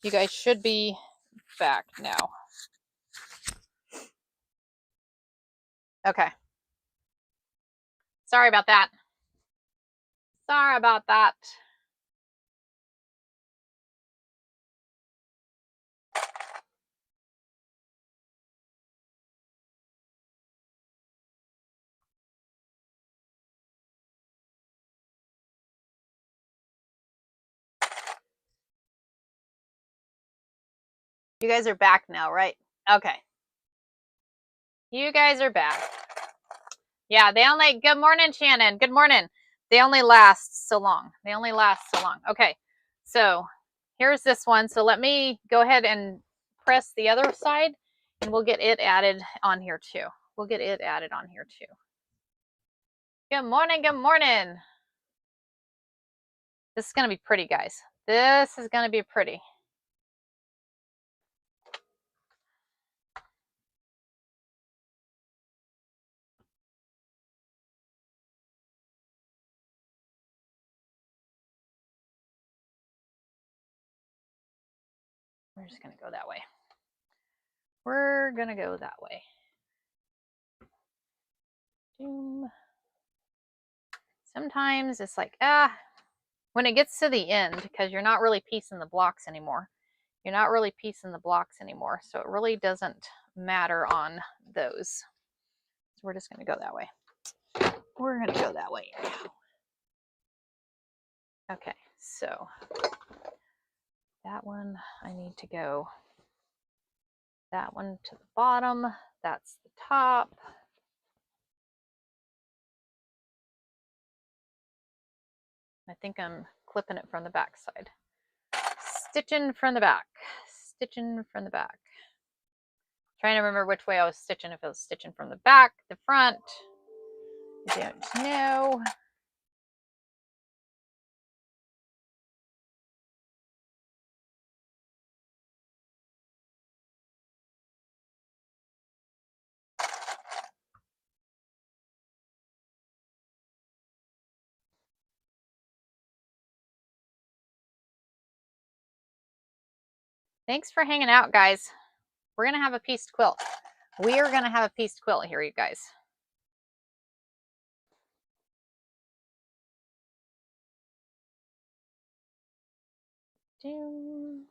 You guys should be back now. Okay. Sorry about that. Sorry about that. You guys are back now, right? Okay. You guys are back. Yeah, they only, good morning, Shannon. Good morning. They only last so long. They only last so long. Okay, so here's this one. So let me go ahead and press the other side and we'll get it added on here too. We'll get it added on here too. Good morning, good morning. This is going to be pretty, guys. This is going to be pretty. We're just going to go that way. We're going to go that way. Sometimes it's like, when it gets to the end, because you're not really piecing the blocks anymore. You're not really piecing the blocks anymore. So it really doesn't matter on those. So we're just going to go that way. We're going to go that way now. Okay, so that one, I need to go that one to the bottom. That's the top. I think I'm clipping it from the back side. Stitching from the back. Stitching from the back. Trying to remember which way I was stitching. If I was stitching from the back, the front. I don't know. Thanks for hanging out, guys. We're going to have a pieced quilt. We are going to have a pieced quilt here, you guys. Doom.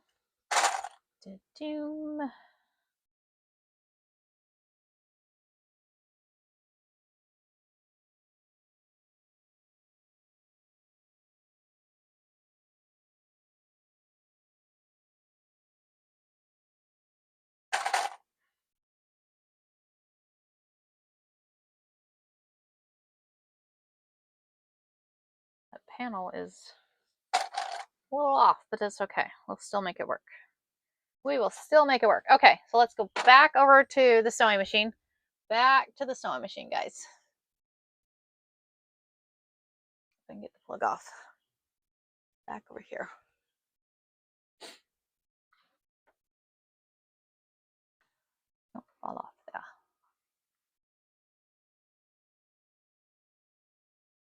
Doom. That panel is a little off, but it's okay. We'll still make it work. We will still make it work. Okay, so let's go back over to the sewing machine. Back to the sewing machine, guys. I can get the plug off. Back over here. Don't fall off there.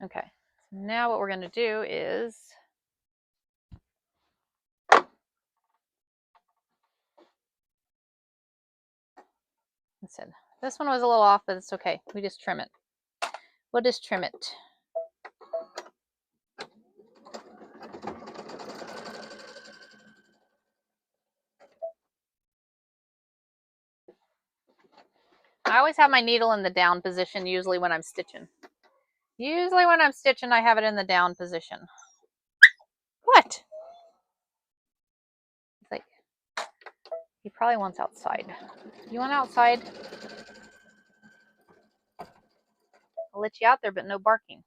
Okay, so now what we're going to do is this one was a little off, but it's okay. We just trim it. We'll just trim it. I always have my needle in the down position, usually when I'm stitching. Usually when I'm stitching, I have it in the down position. What? It's like, he probably wants outside. You want outside? I'll let you out there, but no barking.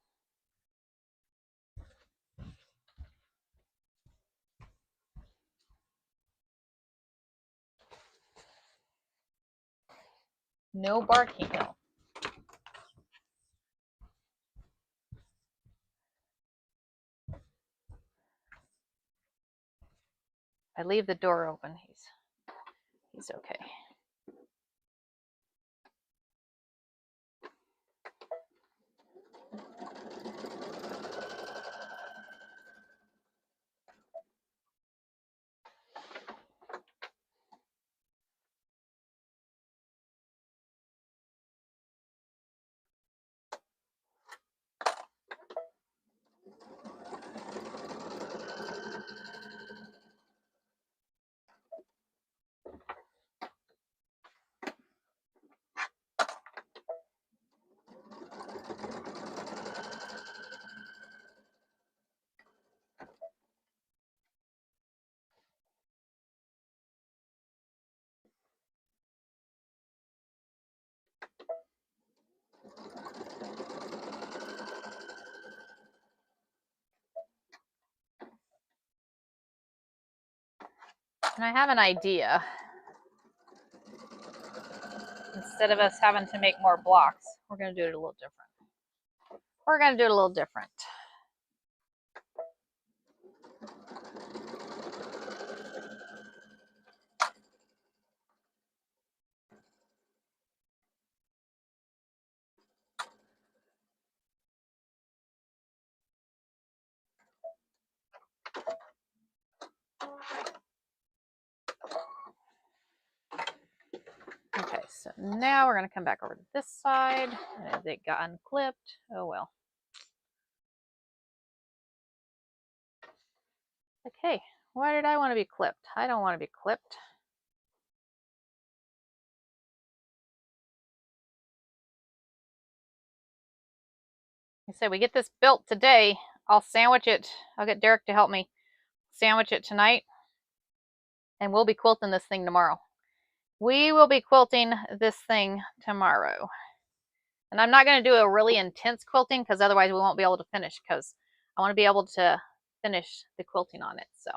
No barking, no. I leave the door open. He's okay. And I have an idea. Instead of us having to make more blocks, we're going to do it a little different. We're going to do it a little different. Okay, so now we're going to come back over to this side. And it got unclipped. Oh well. Okay, why did I want to be clipped? I don't want to be clipped. I said we get this built today. I'll sandwich it. I'll get Derek to help me sandwich it tonight. And we'll be quilting this thing tomorrow. We will be quilting this thing tomorrow. And I'm not going to do a really intense quilting because otherwise we won't be able to finish, because I want to be able to finish the quilting on it. So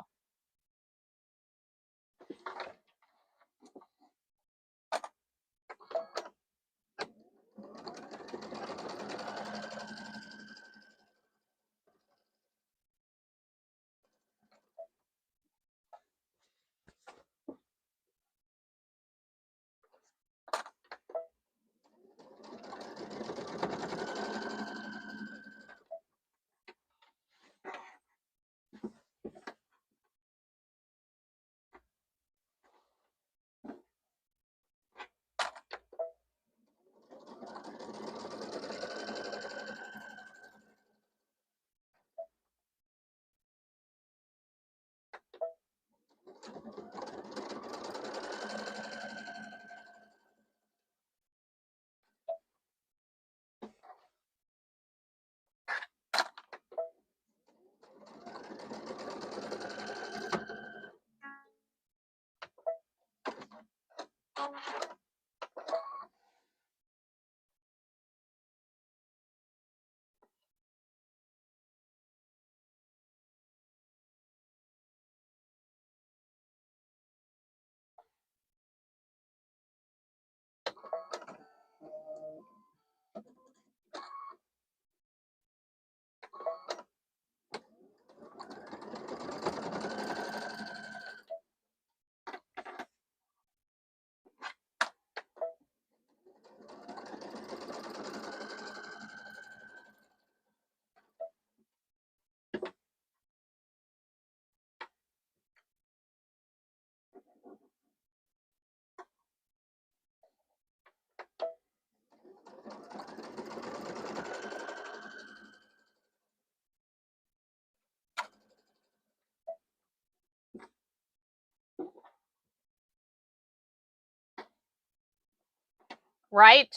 right,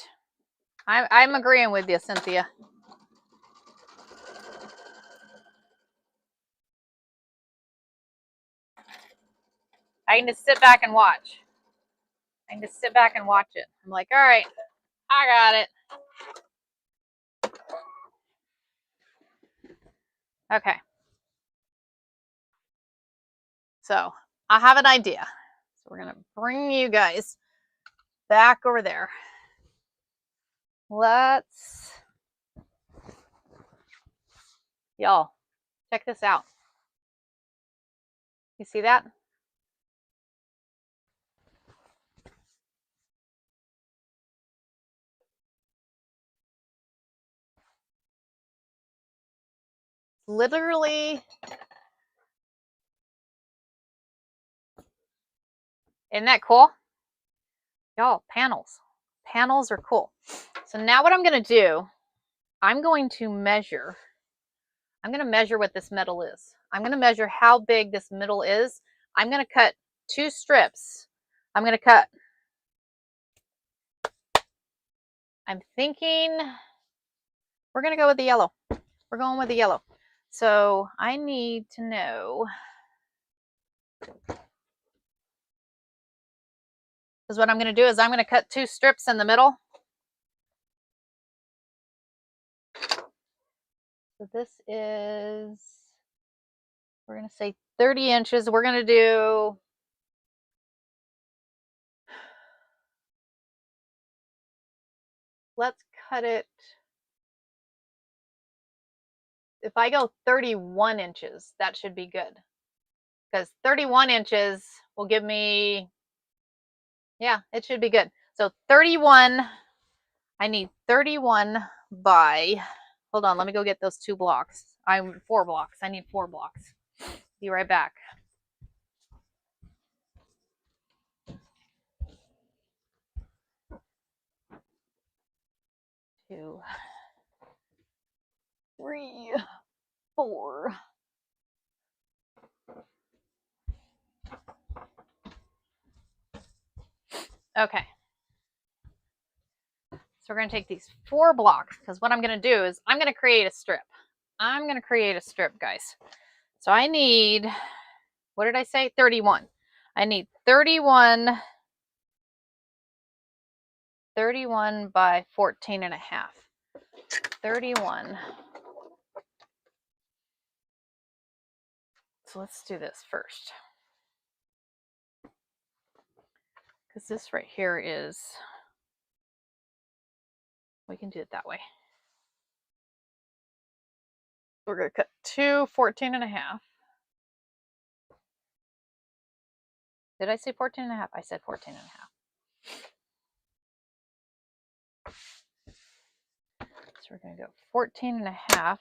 I'm agreeing with you, Cynthia. I can just sit back and watch. I can just sit back and watch it. I'm like, all right, I got it. Okay. So I have an idea. So we're going to bring you guys back over there. Let's, y'all, check this out. You see that? Literally, isn't that cool? Y'all, panels. Panels are cool. So now what I'm going to do, I'm going to measure what this metal is. I'm going to measure how big this middle is. I'm going to cut 2 strips. I'm thinking we're going to go with the yellow. We're going with the yellow. So I need to know, because what I'm going to do is I'm going to cut 2 strips in the middle. So this is, we're going to say 30 inches. We're going to do let's cut it. If I go 31 inches, that should be good. Because 31 inches will give me, yeah, it should be good. So 31, I need 31 by, hold on, let me go get those 2 blocks. 4 blocks. I need 4 blocks. Be right back. 2, 3, 4. Okay. So we're going to take these 4 blocks, because what I'm going to do is I'm going to create a strip. I'm going to create a strip, guys. So I need, what did I say? 31. I need 31 by 14 and a half. 31. So let's do this first. Because this right here is, we can do it that way. We're going to cut 2 14 and a half. Did I say 14 and a half? I said 14 and a half. So we're going to go 14 and a half.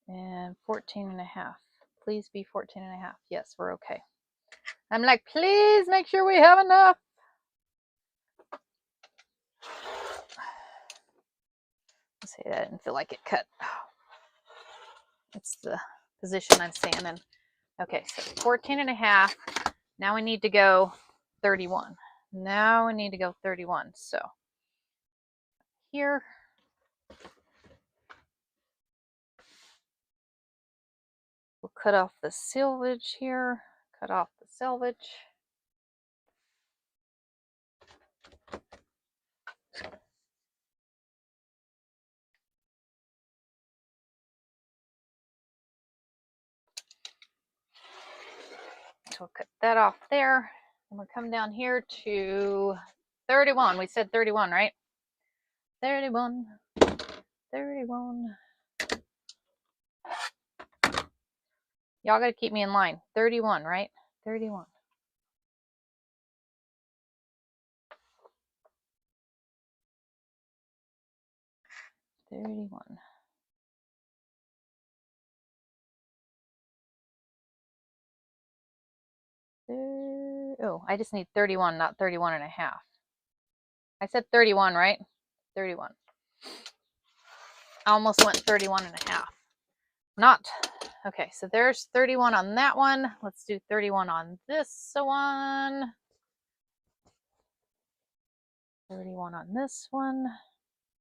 And 14 and a half. Please be 14 and a half. Yes, we're okay. I'm like, please make sure we have enough. Let's see, I didn't feel like it cut. It's the position I'm standing in. Okay, so 14 and a half. Now we need to go 31. Now we need to go 31. So here, we'll cut off the selvage here. Cut off the selvage. So we'll cut that off there. And we'll come down here to 31. We said 31, right? 31. 31. Y'all got to keep me in line. 31, right? 31. Oh, I just need 31, not 31 and a half. I said 31, right? 31. I almost went 31 and a half. Not. Okay, so there's 31 on that one. Let's do 31 on this one. 31 on this one.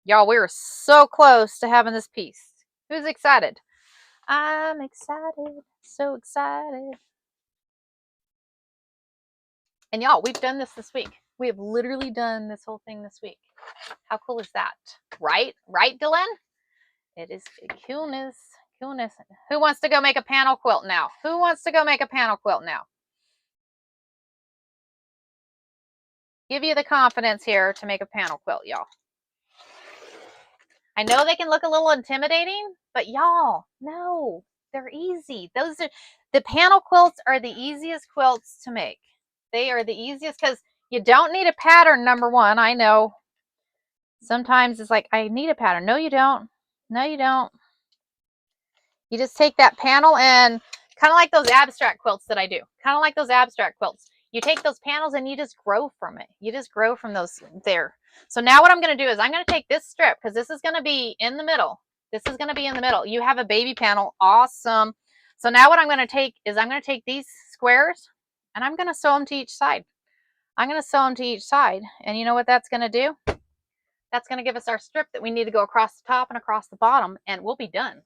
Y'all, we were so close to having this piece. Who's excited? I'm excited. So excited. And y'all, we've done this week. We have literally done this whole thing this week. How cool is that? Right? Right, Dylan? It is coolness. Coolness. Who wants to go make a panel quilt now? Who wants to go make a panel quilt now? Give you the confidence here to make a panel quilt, y'all. I know they can look a little intimidating, but y'all, no, they're easy. Those are the panel quilts are the easiest quilts to make. They are the easiest because you don't need a pattern, number one. I know sometimes it's like, I need a pattern. No, you don't. No, you don't. You just take that panel and kind of like those abstract quilts that I do. Kind of like those abstract quilts. You take those panels and you just grow from it. You just grow from those there. So now what I'm going to do is I'm going to take this strip because this is going to be in the middle. This is going to be in the middle. You have a baby panel. Awesome. So now what I'm going to take is I'm going to take these squares and I'm going to sew them to each side. I'm going to sew them to each side. And you know what that's going to do? That's going to give us our strip that we need to go across the top and across the bottom, and we'll be done.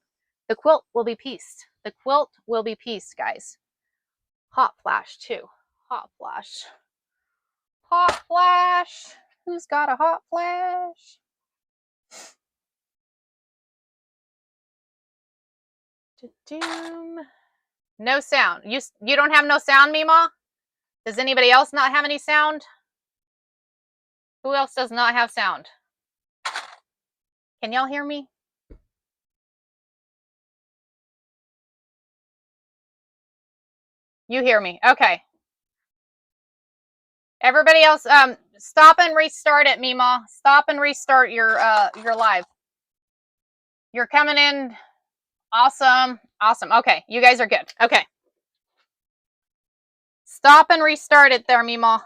The quilt will be pieced. The quilt will be pieced, guys. Hot flash, too. Hot flash. Hot flash. Who's got a hot flash? Doom. No sound. You don't have no sound, Mima? Does anybody else not have any sound? Who else does not have sound? Can y'all hear me? You hear me? Okay. Everybody else, stop and restart it, Mima. Stop and restart your live. You're coming in. Awesome. Awesome. Okay, you guys are good. Okay. Stop and restart it there, Mima.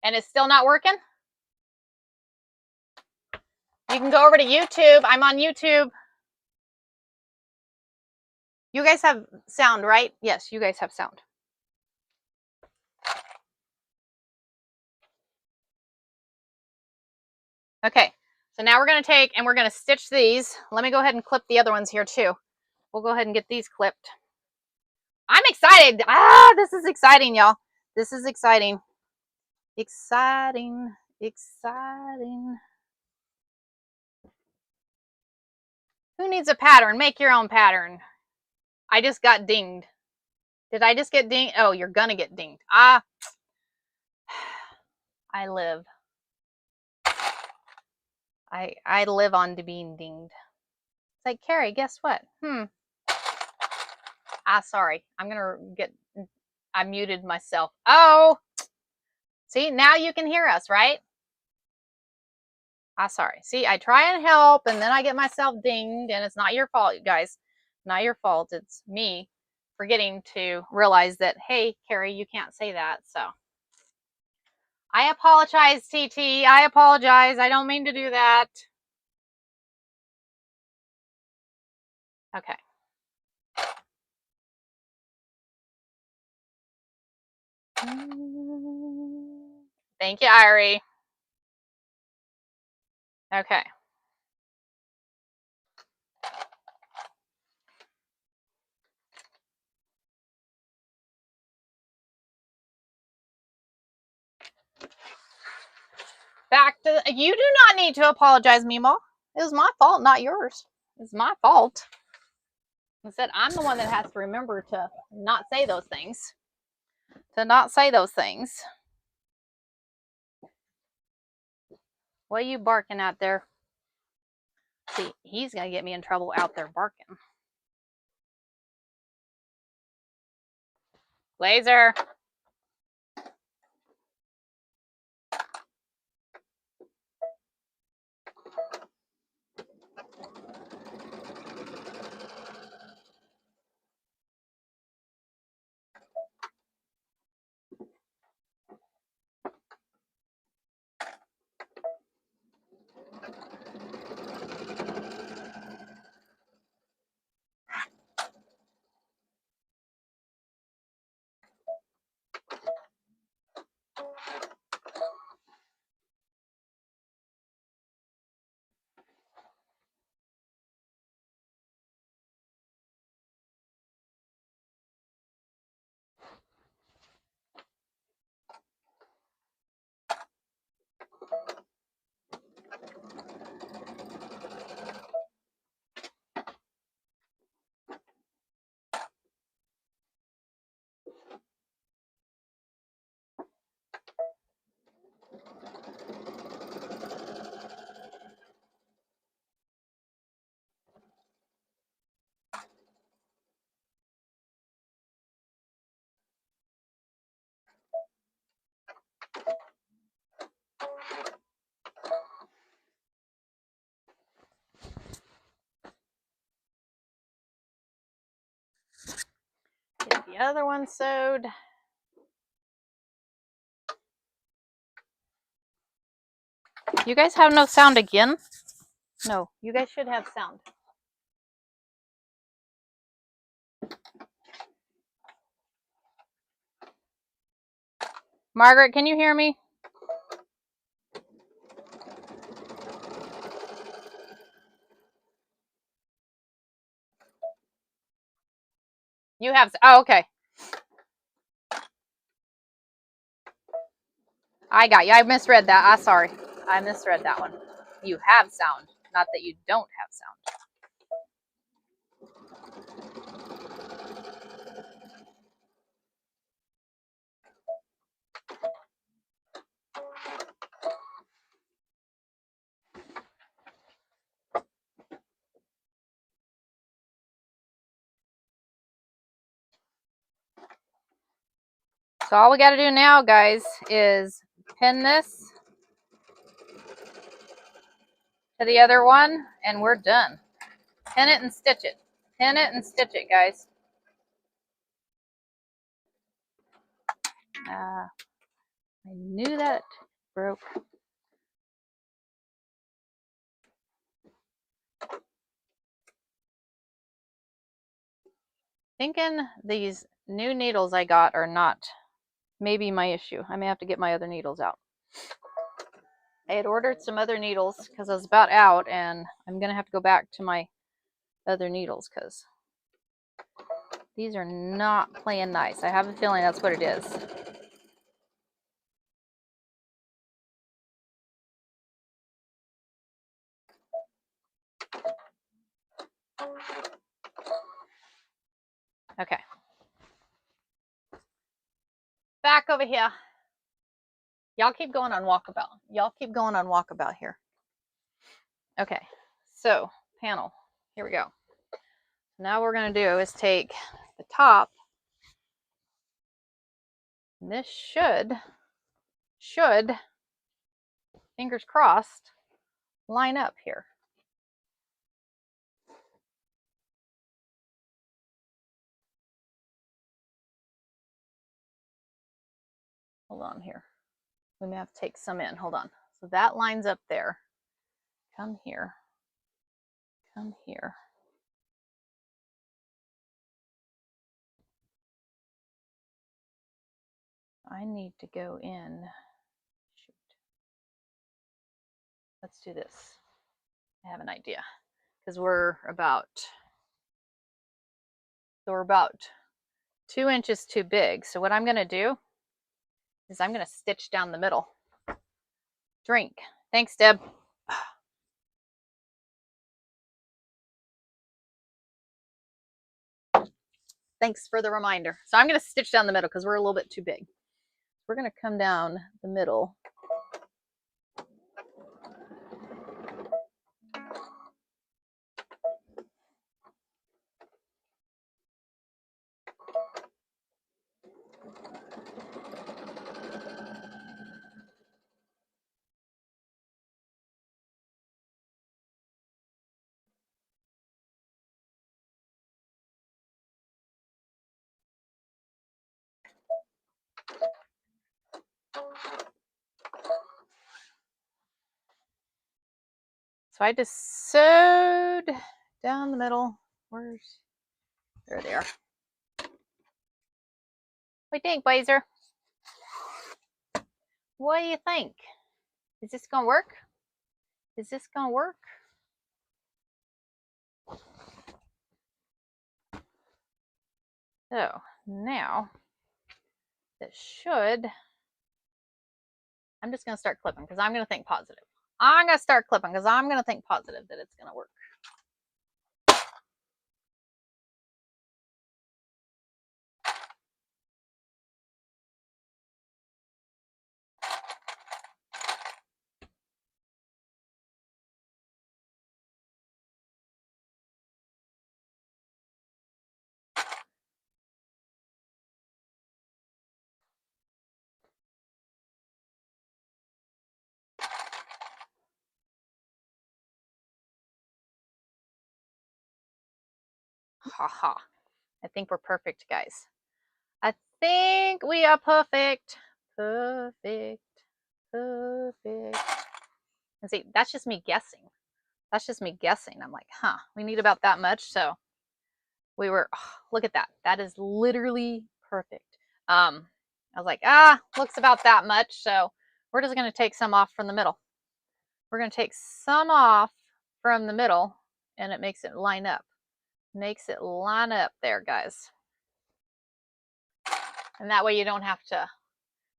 And it's still not working? You can go over to YouTube. I'm on YouTube. You guys have sound, right? Yes, you guys have sound. Okay, so now we're going to take and we're going to stitch these. Let me go ahead and clip the other ones here too. We'll go ahead and get these clipped. I'm excited. This is exciting, y'all. This is exciting. Exciting. Exciting. Who needs a pattern? Make your own pattern. I just got dinged. Did I just get dinged? Oh, you're going to get dinged. I live. I live on to being dinged. It's like, Carrie, guess what? Sorry. I muted myself. Oh, see, now you can hear us, right? Sorry. See, I try and help, and then I get myself dinged, and it's not your fault, you guys. Not your fault. It's me forgetting to realize that, hey, Carrie, you can't say that, so. I apologize, TT. I apologize. I don't mean to do that. Okay. Thank you, Irie. Okay. Back to you do not need to apologize, Mima. It was my fault, not yours. It's my fault. Instead, I'm the one that has to remember to not say those things. To not say those things. What are you barking out there? See, he's going to get me in trouble out there barking. Laser. Get the other one sewed. You guys have no sound again? No, you guys should have sound. Margaret, can you hear me? You have, oh, okay. I got you. I misread that. Sorry. I misread that one. You have sound, not that you don't have sound. So all we got to do now, guys, is pin this to the other one, and we're done. Pin it and stitch it. Pin it and stitch it, guys. I knew that broke. Thinking these new needles I got are not maybe my issue. I may have to get my other needles out. I had ordered some other needles because I was about out, and I'm going to have to go back to my other needles because these are not playing nice. I have a feeling that's what it is. Okay. Back over here. Y'all keep going on walkabout. Y'all keep going on walkabout here. Okay. So, panel. Here we go. Now what we're going to do is take the top. And this should, fingers crossed, line up here. Hold on here. We may have to take some in. Hold on. So that lines up there. Come here. Come here. I need to go in. Shoot. Let's do this. I have an idea. Because we're about 2 inches too big. So what I'm going to do is I'm going to stitch down the middle. Drink. Thanks, Deb. Thanks for the reminder. So I'm going to stitch down the middle because we're a little bit too big. We're going to come down the middle. So I just sewed down the middle. There they are. What do you think, Blazer? What do you think? Is this gonna work? Is this gonna work? So now this should, I'm just gonna start clipping because I'm gonna think positive. I'm gonna start clipping because I'm gonna think positive that it's gonna work. Haha. I think we're perfect, guys. I think we are perfect. Perfect. Perfect. And see, that's just me guessing. That's just me guessing. I'm like, huh, we need about that much. So we were, oh, look at that. That is literally perfect. I was like, looks about that much. So we're just going to take some off from the middle. We're going to take some off from the middle and it makes it line up. Makes it line up there, guys. And that way you don't have to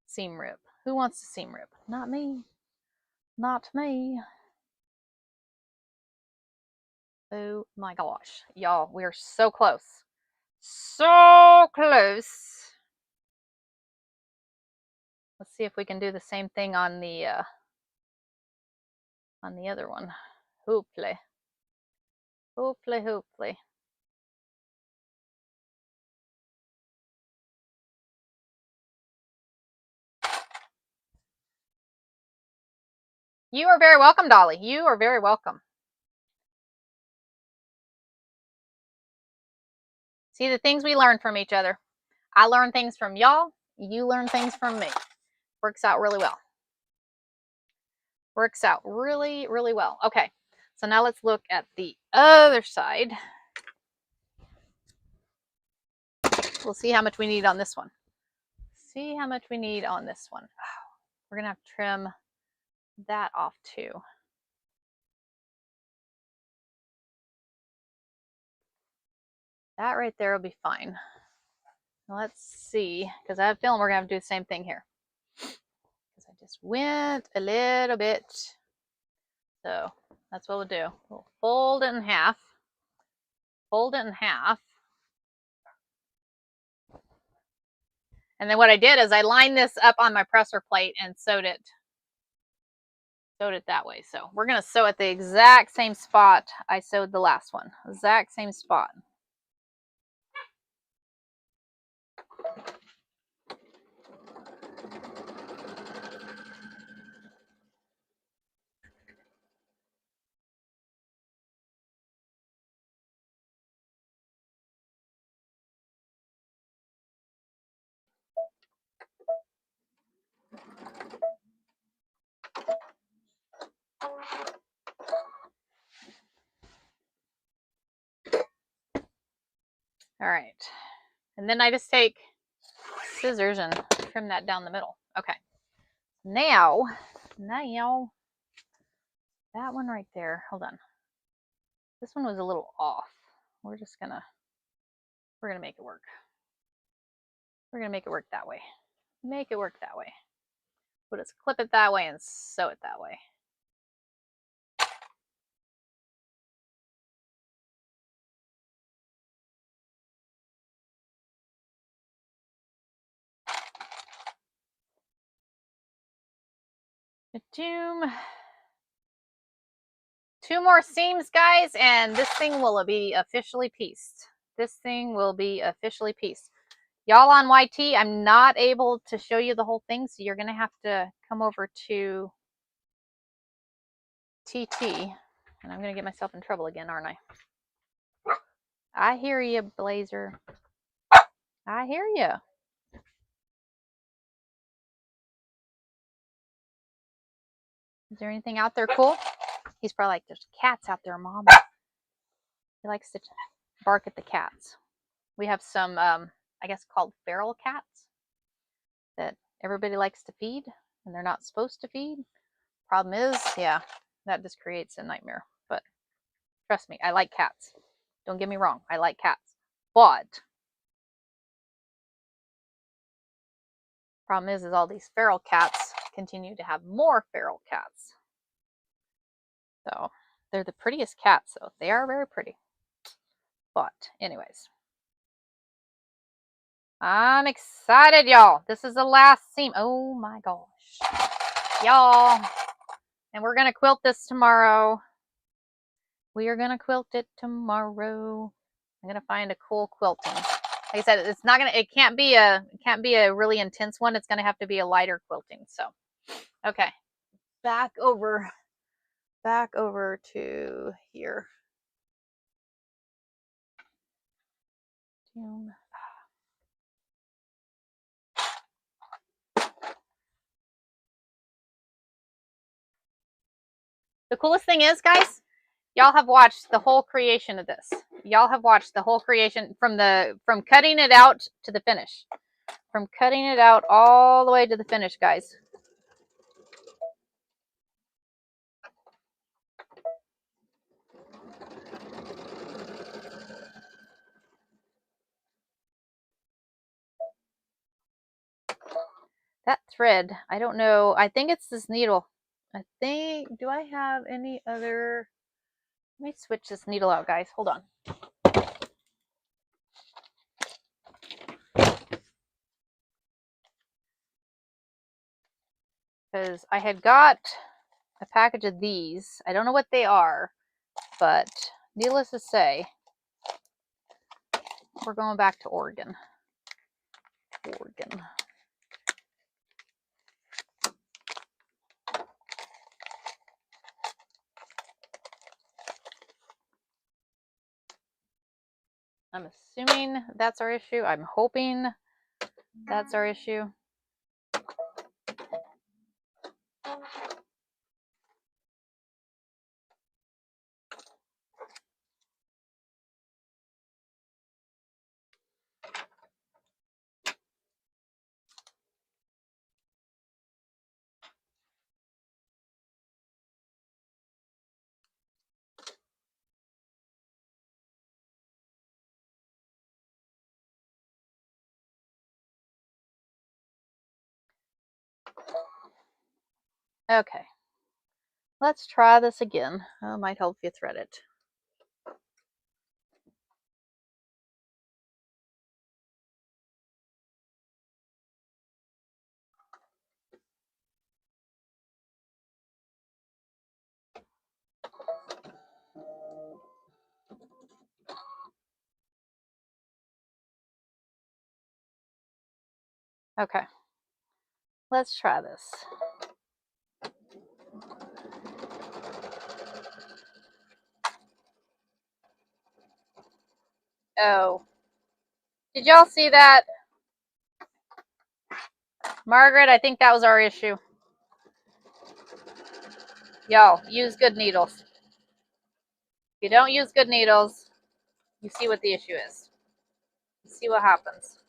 seam rip. Who wants to seam rip? Not me. Not me. Oh my gosh. Y'all, we are so close. So close. Let's see if we can do the same thing on the other one. Hopefully. Hopefully, hopefully. You are very welcome, Dolly. You are very welcome. See the things we learn from each other. I learn things from y'all. You learn things from me. Works out really well. Works out really, really well. Okay, so now let's look at the other side. We'll see how much we need on this one. See how much we need on this one. Oh, we're gonna have to trim that off too. That right there will be fine. Let's see, because I have a feeling we're gonna have to do the same thing here. Because I just went a little bit. So that's what we'll do. We'll fold it in half. Fold it in half. And then what I did is I lined this up on my presser plate and sewed it that way. So we're going to sew at the exact same spot I sewed the last one. Exact same spot. All right. And then I just take scissors and trim that down the middle. Okay. Now, that one right there, hold on. This one was a little off. We're gonna make it work. We're gonna make it work that way. Make it work that way. We'll just clip it that way and sew it that way. Two more seams, guys, and this thing will be officially pieced. This thing will be officially pieced. Y'all on YT, I'm not able to show you the whole thing, so you're going to have to come over to TT, and I'm going to get myself in trouble again, aren't I? I hear you, Blazer. I hear you. Is there anything out there cool? He's probably like, there's cats out there, Mom. He likes to bark at the cats. We have some, I guess, called feral cats that everybody likes to feed, and they're not supposed to feed. Problem is, yeah, that just creates a nightmare. But trust me, I like cats. Don't get me wrong, I like cats. But problem is all these feral cats continue to have more feral cats. So they're the prettiest cats, though. They are very pretty. But anyways, I'm excited, y'all. This is the last seam. Oh my gosh, y'all. And we're gonna quilt this tomorrow. We are gonna quilt it tomorrow. I'm gonna find a cool quilting. Like I said, it's not gonna. It can't be a really intense one. It's gonna have to be a lighter quilting. So, okay, back over to here. The coolest thing is, guys, y'all have watched the whole creation of this. Y'all have watched the whole creation from cutting it out to the finish. From cutting it out all the way to the finish, guys. That thread, I don't know. I think it's this needle. I think, do I have any other? Let me switch this needle out, guys. Hold on. Because I had got a package of these. I don't know what they are, but needless to say, we're going back to Oregon. I'm assuming that's our issue. I'm hoping that's our issue. Okay, let's try this again. Oh, it might help you thread it. Okay, let's try this. Oh, did y'all see that? Margaret, I think that was our issue. Y'all, use good needles. If you don't use good needles, you see what the issue is. You see what happens.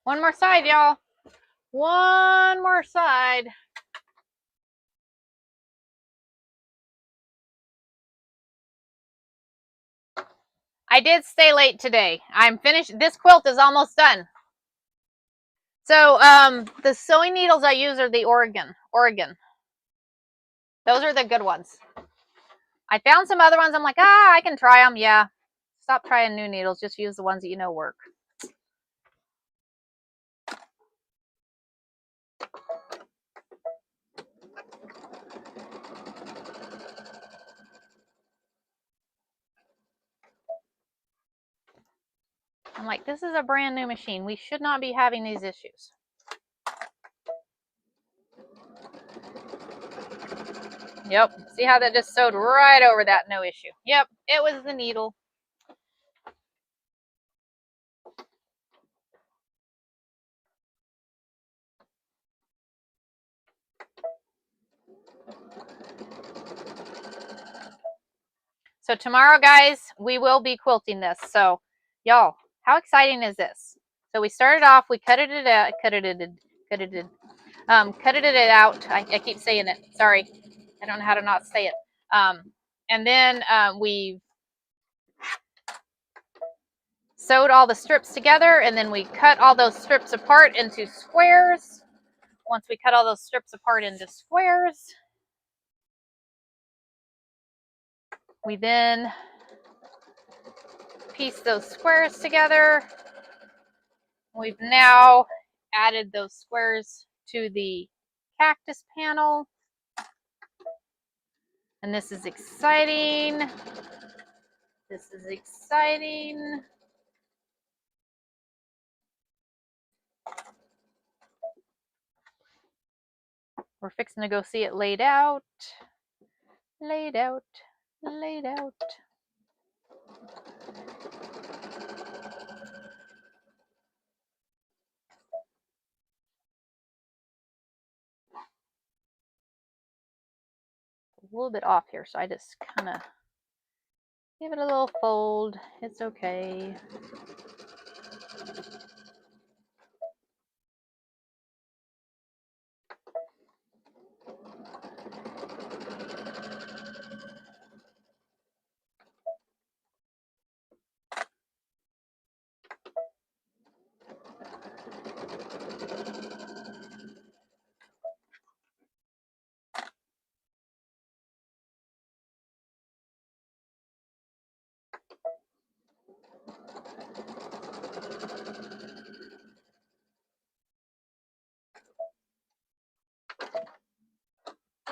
One more side, y'all. One more side. I did stay late today. I'm finished. This quilt is almost done. So the sewing needles I use are the Oregon. Those are the good ones. I found some other ones. I'm like, I can try them. Yeah. Stop trying new needles. Just use the ones that you know work. I'm like, this is a brand new machine. We should not be having these issues. Yep. See how that just sewed right over that no issue? Yep. It was the needle. So tomorrow, guys, we will be quilting this. So y'all, how exciting is this? So we started off, we cut it out. I keep saying it. Sorry. I don't know how to not say it. And then we sewed all the strips together, and then we cut all those strips apart into squares. Once we cut all those strips apart into squares, we then piece those squares together. We've now added those squares to the cactus panel. And this is exciting. This is exciting. We're fixing to go see it laid out. Laid out. Laid out. little bit off here, so I just kind of give it a little fold. It's okay.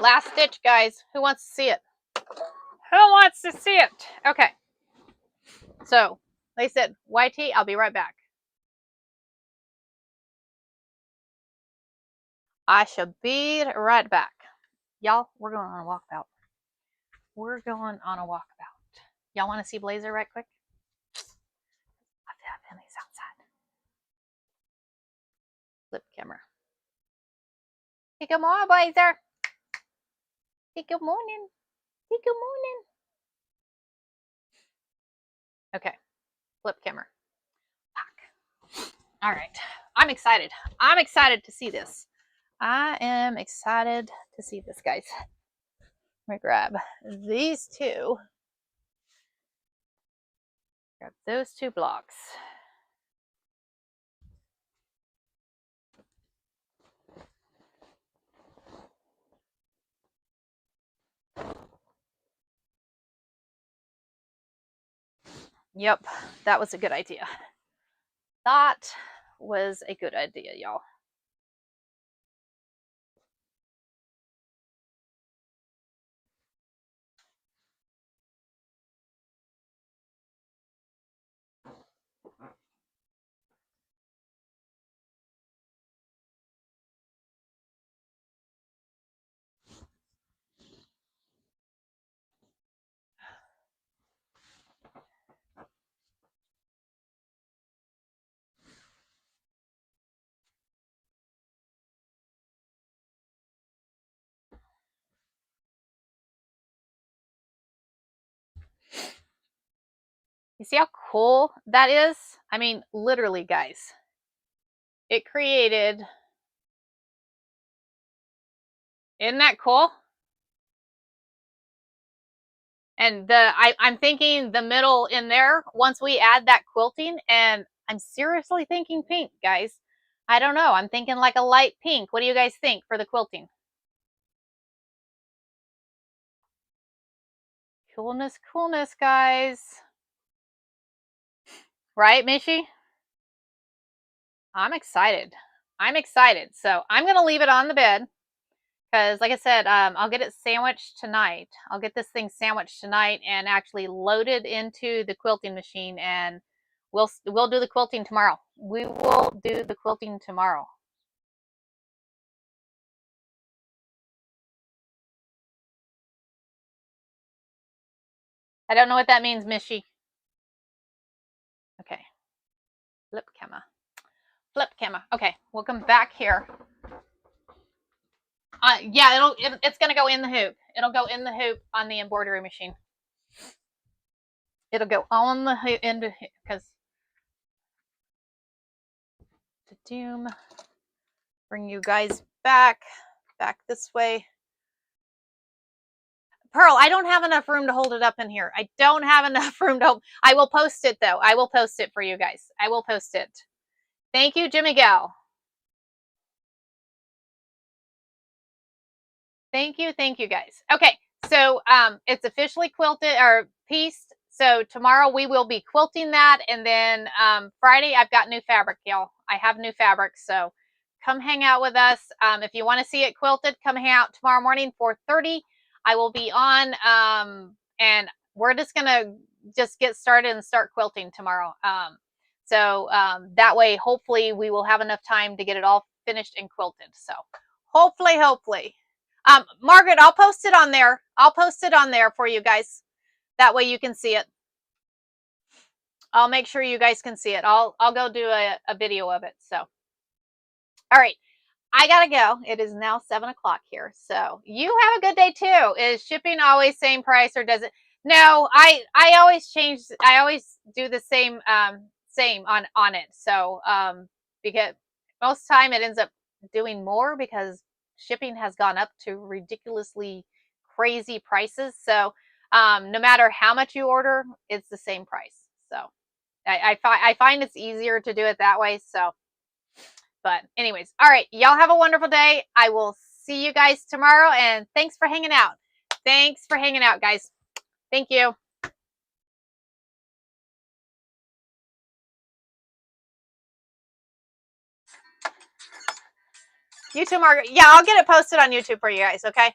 Last stitch, guys. Who wants to see it? Who wants to see it? Okay. So, they said, YT, I'll be right back. I shall be right back. Y'all, we're going on a walkabout. We're going on a walkabout. Y'all want to see Blazer right quick? I've been outside. Flip camera. Hey, good morning, Blazer. Hey, good morning. Hey, good morning. Okay, flip camera. Back. All right, I'm excited. I'm excited to see this. I am excited to see this, guys. Let me grab these two. Grab those two blocks. Yep, that was a good idea. That was a good idea, y'all. You see how cool that is? I mean, literally, guys. It created... Isn't that cool? And I'm thinking the middle in there, once we add that quilting, and I'm seriously thinking pink, guys. I don't know. I'm thinking like a light pink. What do you guys think for the quilting? Coolness, coolness, guys. Right, Mishi? I'm excited. I'm excited. So I'm going to leave it on the bed because, like I said, I'll get it sandwiched tonight. I'll get this thing sandwiched tonight and actually loaded into the quilting machine, and we'll do the quilting tomorrow. We will do the quilting tomorrow. I don't know what that means, Mishi. Okay. Flip camera. Flip camera. Okay, we'll come back here. Yeah, it's gonna go in the hoop. It'll go in the hoop on the embroidery machine. It'll go on the hoop into because the doom. Bring you guys back this way. Pearl, I don't have enough room to hold it up in here. I don't have enough room to hold. I will post it though. I will post it for you guys. I will post it. Thank you, Jimmy Gal. Thank you guys. Okay, so it's officially quilted or pieced. So tomorrow we will be quilting that, and then Friday I've got new fabric, y'all. I have new fabric, so come hang out with us. If you want to see it quilted, come hang out tomorrow morning, 4:30. I will be on, and we're just gonna get started and start quilting tomorrow. So that way, hopefully, we will have enough time to get it all finished and quilted. So hopefully. Margaret, I'll post it on there. I'll post it on there for you guys. That way you can see it. I'll make sure you guys can see it. I'll go do a video of it. So, all right. I gotta go. It is now 7 o'clock here. So you have a good day too. Is shipping always same price or does it? No, I always change. I always do the same on it. So because most time it ends up doing more because shipping has gone up to ridiculously crazy prices. So no matter how much you order, it's the same price. So I find it's easier to do it that way. So but anyways, all right, y'all have a wonderful day. I will see you guys tomorrow, and thanks for hanging out. Thanks for hanging out, guys. Thank you. You too, Margaret. Yeah, I'll get it posted on YouTube for you guys, okay?